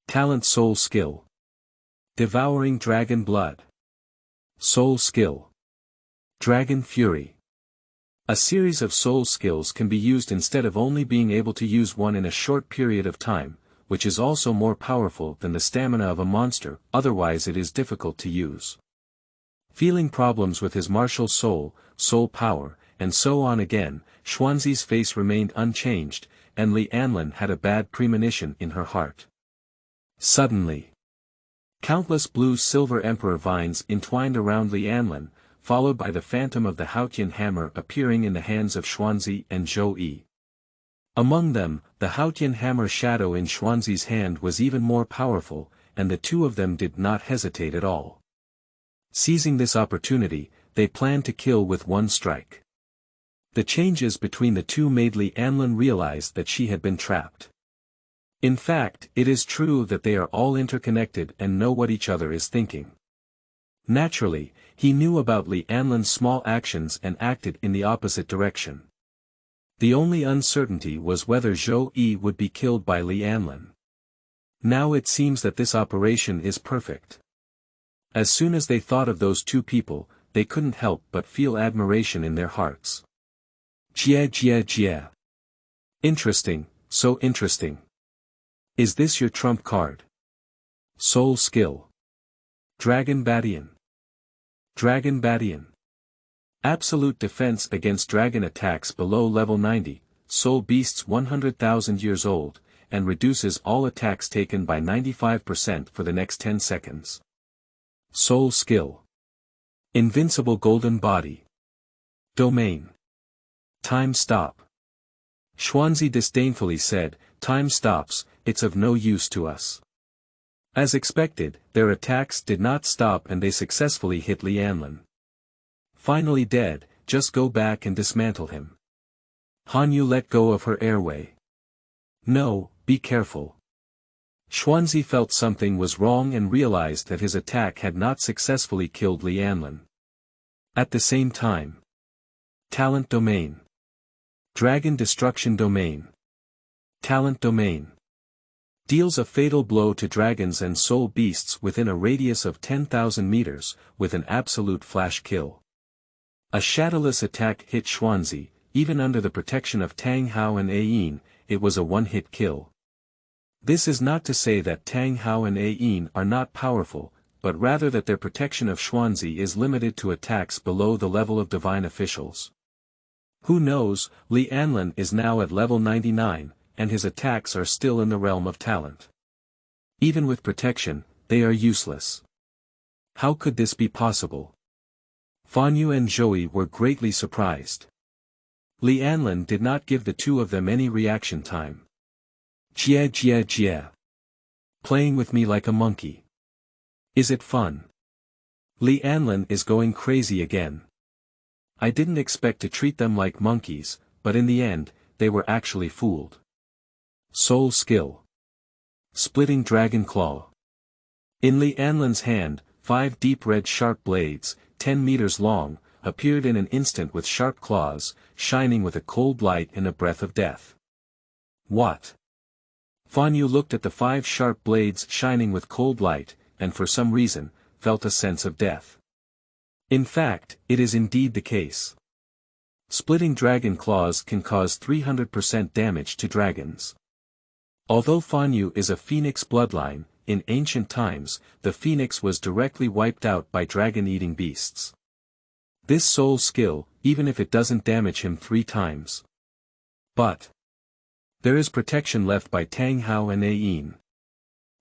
[SPEAKER 1] Talent Soul Skill. Devouring Dragon Blood. Soul Skill. Dragon Fury. A series of soul skills can be used instead of only being able to use one in a short period of time, which is also more powerful than the stamina of a monster, otherwise it is difficult to use. Feeling problems with his martial soul, soul power, and so on again, Xuanzi's face remained unchanged, and Li Anlin had a bad premonition in her heart. Suddenly, countless blue-silver emperor vines entwined around Li Anlin, followed by the phantom of the Haotian hammer appearing in the hands of Xuanzi and Zhou Yi. Among them, the Haotian hammer shadow in Xuanzi's hand was even more powerful, and the two of them did not hesitate at all. Seizing this opportunity, they planned to kill with one strike. The changes between the two made Li Anlin realize that she had been trapped. In fact, it is true that they are all interconnected and know what each other is thinking. Naturally, he knew about Li Anlin's small actions and acted in the opposite direction. The only uncertainty was whether Zhou Yi would be killed by Li Anlin. Now it seems that this operation is perfect. As soon as they thought of those two people, they couldn't help but feel admiration in their hearts. Jie. Interesting, so interesting. Is this your trump card? Soul Skill. Dragon Badian. Dragon Badian. Absolute defense against dragon attacks below level 90, soul beasts 100,000 years old, and reduces all attacks taken by 95% for the next 10 seconds. Soul Skill. Invincible Golden Body. Domain. Time Stop. Xuanzi disdainfully said, time stops, it's of no use to us. As expected, their attacks did not stop and they successfully hit Li Anlin. Finally dead, just go back and dismantle him. Hanyu let go of her airway. No, be careful. Xuanzi felt something was wrong and realized that his attack had not successfully killed Li Anlin. At the same time. Talent Domain. Dragon Destruction Domain. Talent Domain. Deals a fatal blow to dragons and soul beasts within a radius of 10,000 meters, with an absolute flash kill. A shadowless attack hit Xuanzi, even under the protection of Tang Hao and Ayin, it was a one-hit kill. This is not to say that Tang Hao and Ayin are not powerful, but rather that their protection of Xuanzi is limited to attacks below the level of divine officials. Who knows, Li Anlin is now at level 99, and his attacks are still in the realm of talent. Even with protection, they are useless. How could this be possible? Fanyu and Zhou were greatly surprised. Li Anlin did not give the two of them any reaction time. Jia jia jia. Playing with me like a monkey. Is it fun? Li Anlin is going crazy again. I didn't expect to treat them like monkeys, but in the end, they were actually fooled. Soul Skill. Splitting Dragon Claw. In Li Anlin's hand, 5 deep red sharp blades, 10 meters long, appeared in an instant with sharp claws, shining with a cold light and a breath of death. What? Fanyu looked at the 5 sharp blades shining with cold light, and for some reason, felt a sense of death. In fact, it is indeed the case. Splitting dragon claws can cause 300% damage to dragons. Although Fanyu is a phoenix bloodline, in ancient times, the phoenix was directly wiped out by dragon-eating beasts. This soul skill, even if it doesn't damage him 3 times. But there is protection left by Tang Hao and Ayin.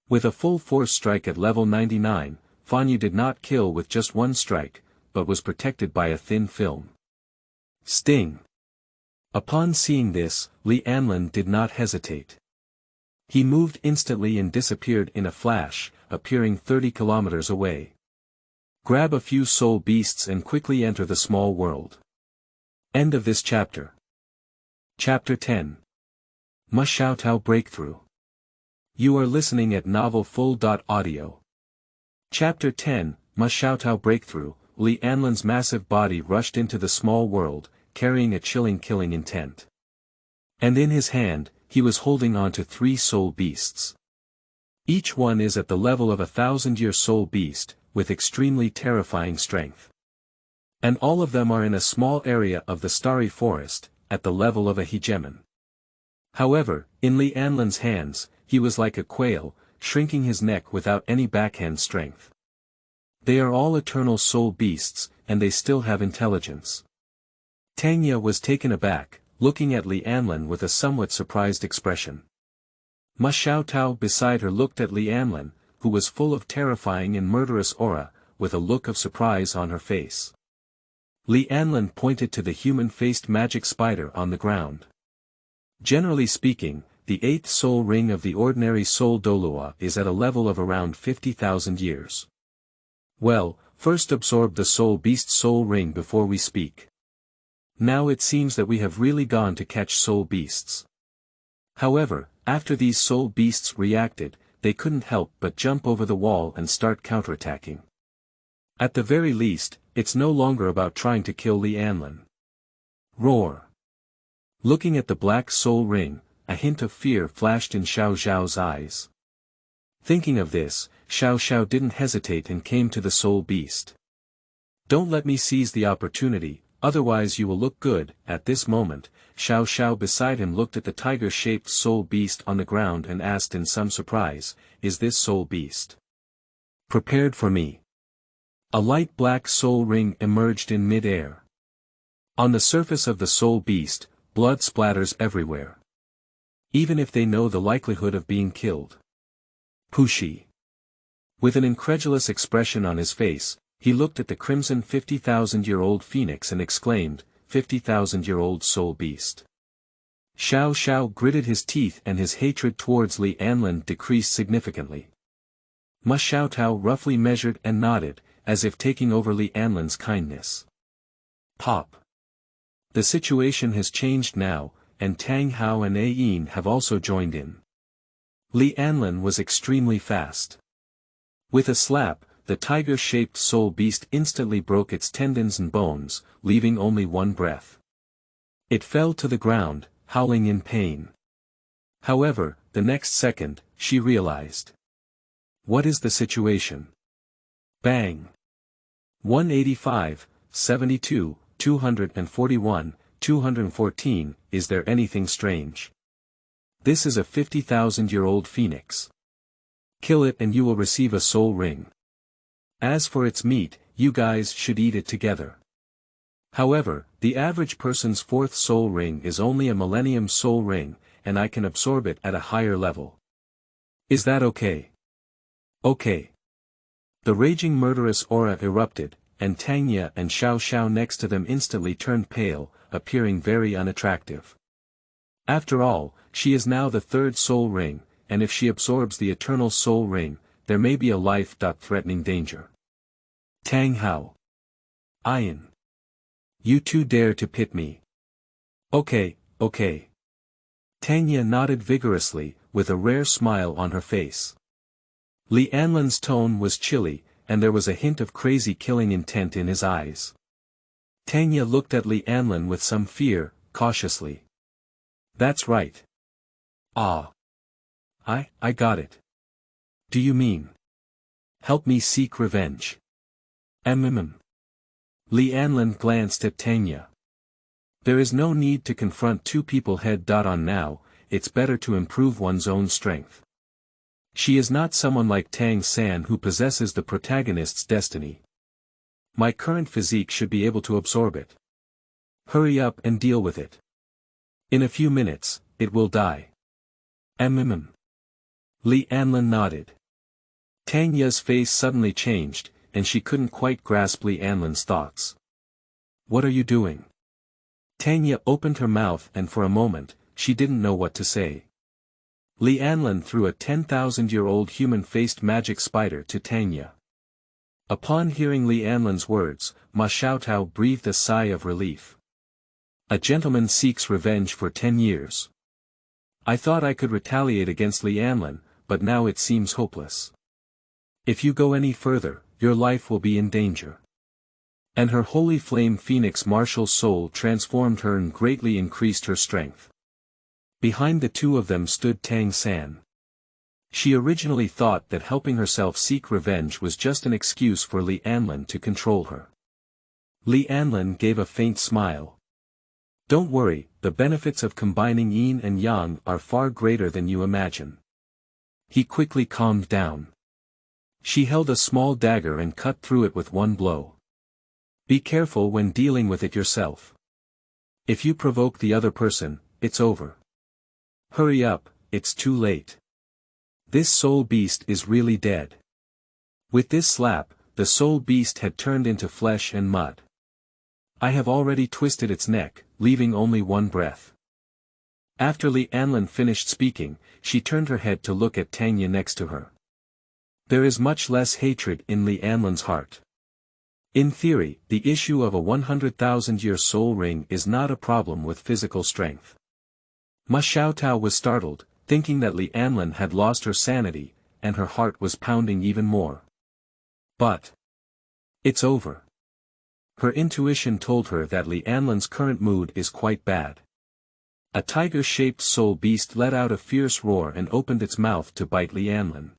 [SPEAKER 1] With a full force strike at level 99, Fanyu did not kill with just 1 strike, but was protected by a thin film. Sting. Upon seeing this, Li Anlin did not hesitate. He moved instantly and disappeared in a flash, appearing 30 kilometers away. Grab a few soul beasts and quickly enter the small world. End of this chapter. Chapter 10. Xiaotao Breakthrough. You are listening at novelfull.audio. Chapter 10, Xiaotao Breakthrough. Li Anlin's massive body rushed into the small world, carrying a chilling killing intent. And in his hand, he was holding on to 3 soul beasts. Each one is at the level of a 1,000-year soul beast, with extremely terrifying strength. And all of them are in a small area of the starry forest, at the level of a hegemon. However, in Li Anlin's hands, he was like a quail, shrinking his neck without any backhand strength. They are all eternal soul beasts, and they still have intelligence. Tangya was taken aback, looking at Li Anlin with a somewhat surprised expression. Xiaotao beside her looked at Li Anlin, who was full of terrifying and murderous aura, with a look of surprise on her face. Li Anlin pointed to the human-faced magic spider on the ground. Generally speaking, the 8th soul ring of the ordinary soul Douluo is at a level of around 50,000 years. Well, first absorb the soul beast soul ring before we speak. Now it seems that we have really gone to catch soul beasts. However, after these soul beasts reacted, they couldn't help but jump over the wall and start counterattacking. At the very least, it's no longer about trying to kill Li Anlin. Roar. Looking at the black soul ring, a hint of fear flashed in Xiaozhe's eyes. Thinking of this, Xiao didn't hesitate and came to the soul beast. Don't let me seize the opportunity, otherwise you will look good. At this moment, Xiao beside him looked at the tiger-shaped soul beast on the ground and asked in some surprise, is this soul beast prepared for me? A light black soul ring emerged in mid-air. On the surface of the soul beast, blood splatters everywhere. Even if they know the likelihood of being killed. Pushi. With an incredulous expression on his face, he looked at the crimson 50,000-year-old phoenix and exclaimed, 50,000-year-old soul beast. Xiao gritted his teeth and his hatred towards Li Anlin decreased significantly. Ma Xiaotao roughly measured and nodded, as if taking over Li Anlan's kindness. Pop. The situation has changed now, and Tang Hao and A Yin have also joined in. Li Anlan was extremely fast. With a slap, the tiger-shaped soul beast instantly broke its tendons and bones, leaving only one breath. It fell to the ground, howling in pain. However, the next second, she realized. What is the situation? Bang! 185, 72, 241, 214, is there anything strange? This is a 50,000-year-old phoenix. Kill it and you will receive a soul ring. As for its meat, you guys should eat it together. However, the average person's fourth soul ring is only a millennium soul ring, and I can absorb it at a higher level. Is that okay? Okay. The raging murderous aura erupted, and Tangya and Xiao next to them instantly turned pale, appearing very unattractive. After all, she is now the third soul ring, and if she absorbs the eternal soul ring, there may be a life-threatening danger. Tang Hao. Ian. You two dare to pit me. Okay, okay. Tangya nodded vigorously, with a rare smile on her face. Li Anlan's tone was chilly, and there was a hint of crazy killing intent in his eyes. Tangya looked at Li Anlan with some fear, cautiously. That's right. Ah. I got it. Do you mean? Help me seek revenge. Li Anlan glanced at Tangya. There is no need to confront two people head-on now, it's better to improve one's own strength. She is not someone like Tang San who possesses the protagonist's destiny. My current physique should be able to absorb it. Hurry up and deal with it. In a few minutes, it will die. Li Anlan nodded. Tangya's face suddenly changed, and she couldn't quite grasp Li Anlan's thoughts. What are you doing? Tangya opened her mouth and for a moment, she didn't know what to say. Li Anlan threw a 10,000-year-old human-faced magic spider to Tangya. Upon hearing Li Anlan's words, Ma Xiaotao breathed a sigh of relief. A gentleman seeks revenge for 10 years. I thought I could retaliate against Li Anlan, but now it seems hopeless. If you go any further, your life will be in danger. And her holy flame phoenix martial soul transformed her and greatly increased her strength. Behind the two of them stood Tang San. She originally thought that helping herself seek revenge was just an excuse for Li Anlan to control her. Li Anlan gave a faint smile. Don't worry, the benefits of combining yin and yang are far greater than you imagine. He quickly calmed down. She held a small dagger and cut through it with one blow. Be careful when dealing with it yourself. If you provoke the other person, it's over. Hurry up, it's too late. This soul beast is really dead. With this slap, the soul beast had turned into flesh and mud. I have already twisted its neck, leaving only one breath. After Li Anlan finished speaking, she turned her head to look at Tangya next to her. There is much less hatred in Li Anlan's heart. In theory, the issue of a 100,000-year soul ring is not a problem with physical strength. Ma Xiaotao was startled, thinking that Li Anlan had lost her sanity, and her heart was pounding even more. But it's over. Her intuition told her that Li Anlan's current mood is quite bad. A tiger-shaped soul beast let out a fierce roar and opened its mouth to bite Li Anlan.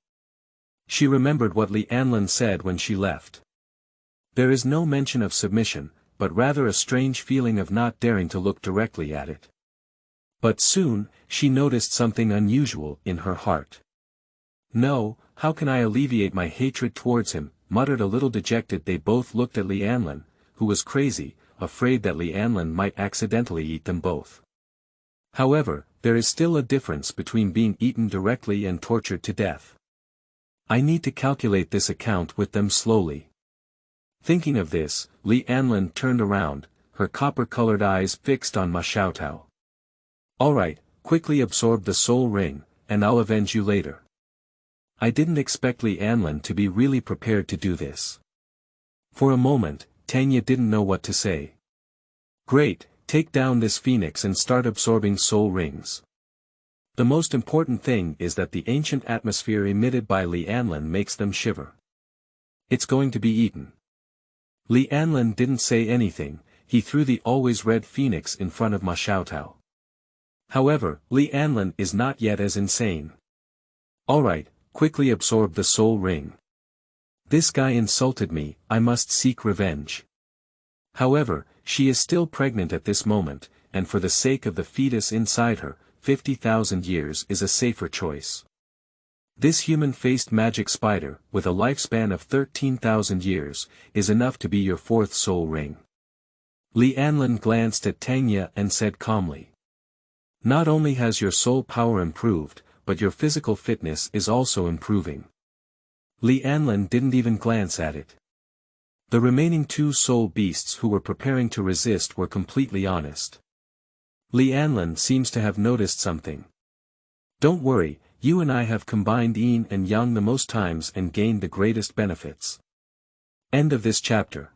[SPEAKER 1] She remembered what Li Anlan said when she left. There is no mention of submission, but rather a strange feeling of not daring to look directly at it. But soon, she noticed something unusual in her heart. No, how can I alleviate my hatred towards him, muttered a little dejected. They both looked at Li Anlan, who was crazy, afraid that Li Anlan might accidentally eat them both. However, there is still a difference between being eaten directly and tortured to death. I need to calculate this account with them slowly. Thinking of this, Li Anlan turned around, her copper-colored eyes fixed on Ma Xiaotao. Alright, quickly absorb the soul ring, and I'll avenge you later. I didn't expect Li Anlin to be really prepared to do this. For a moment, Tanya didn't know what to say. Great, take down this phoenix and start absorbing soul rings. The most important thing is that the ancient atmosphere emitted by Li Anlin makes them shiver. It's going to be eaten. Li Anlin didn't say anything, he threw the always red phoenix in front of Ma Xiaotao. However, Li Anlin is not yet as insane. Alright, quickly absorb the soul ring. This guy insulted me, I must seek revenge. However, she is still pregnant at this moment, and for the sake of the fetus inside her, 50,000 years is a safer choice. This human-faced magic spider, with a lifespan of 13,000 years, is enough to be your fourth soul ring. Li Anlin glanced at Tanya and said calmly. Not only has your soul power improved, but your physical fitness is also improving. Li Anlin didn't even glance at it. The remaining two soul beasts who were preparing to resist were completely honest. Li Anlin seems to have noticed something. Don't worry, you and I have combined yin and yang the most times and gained the greatest benefits. End of this chapter.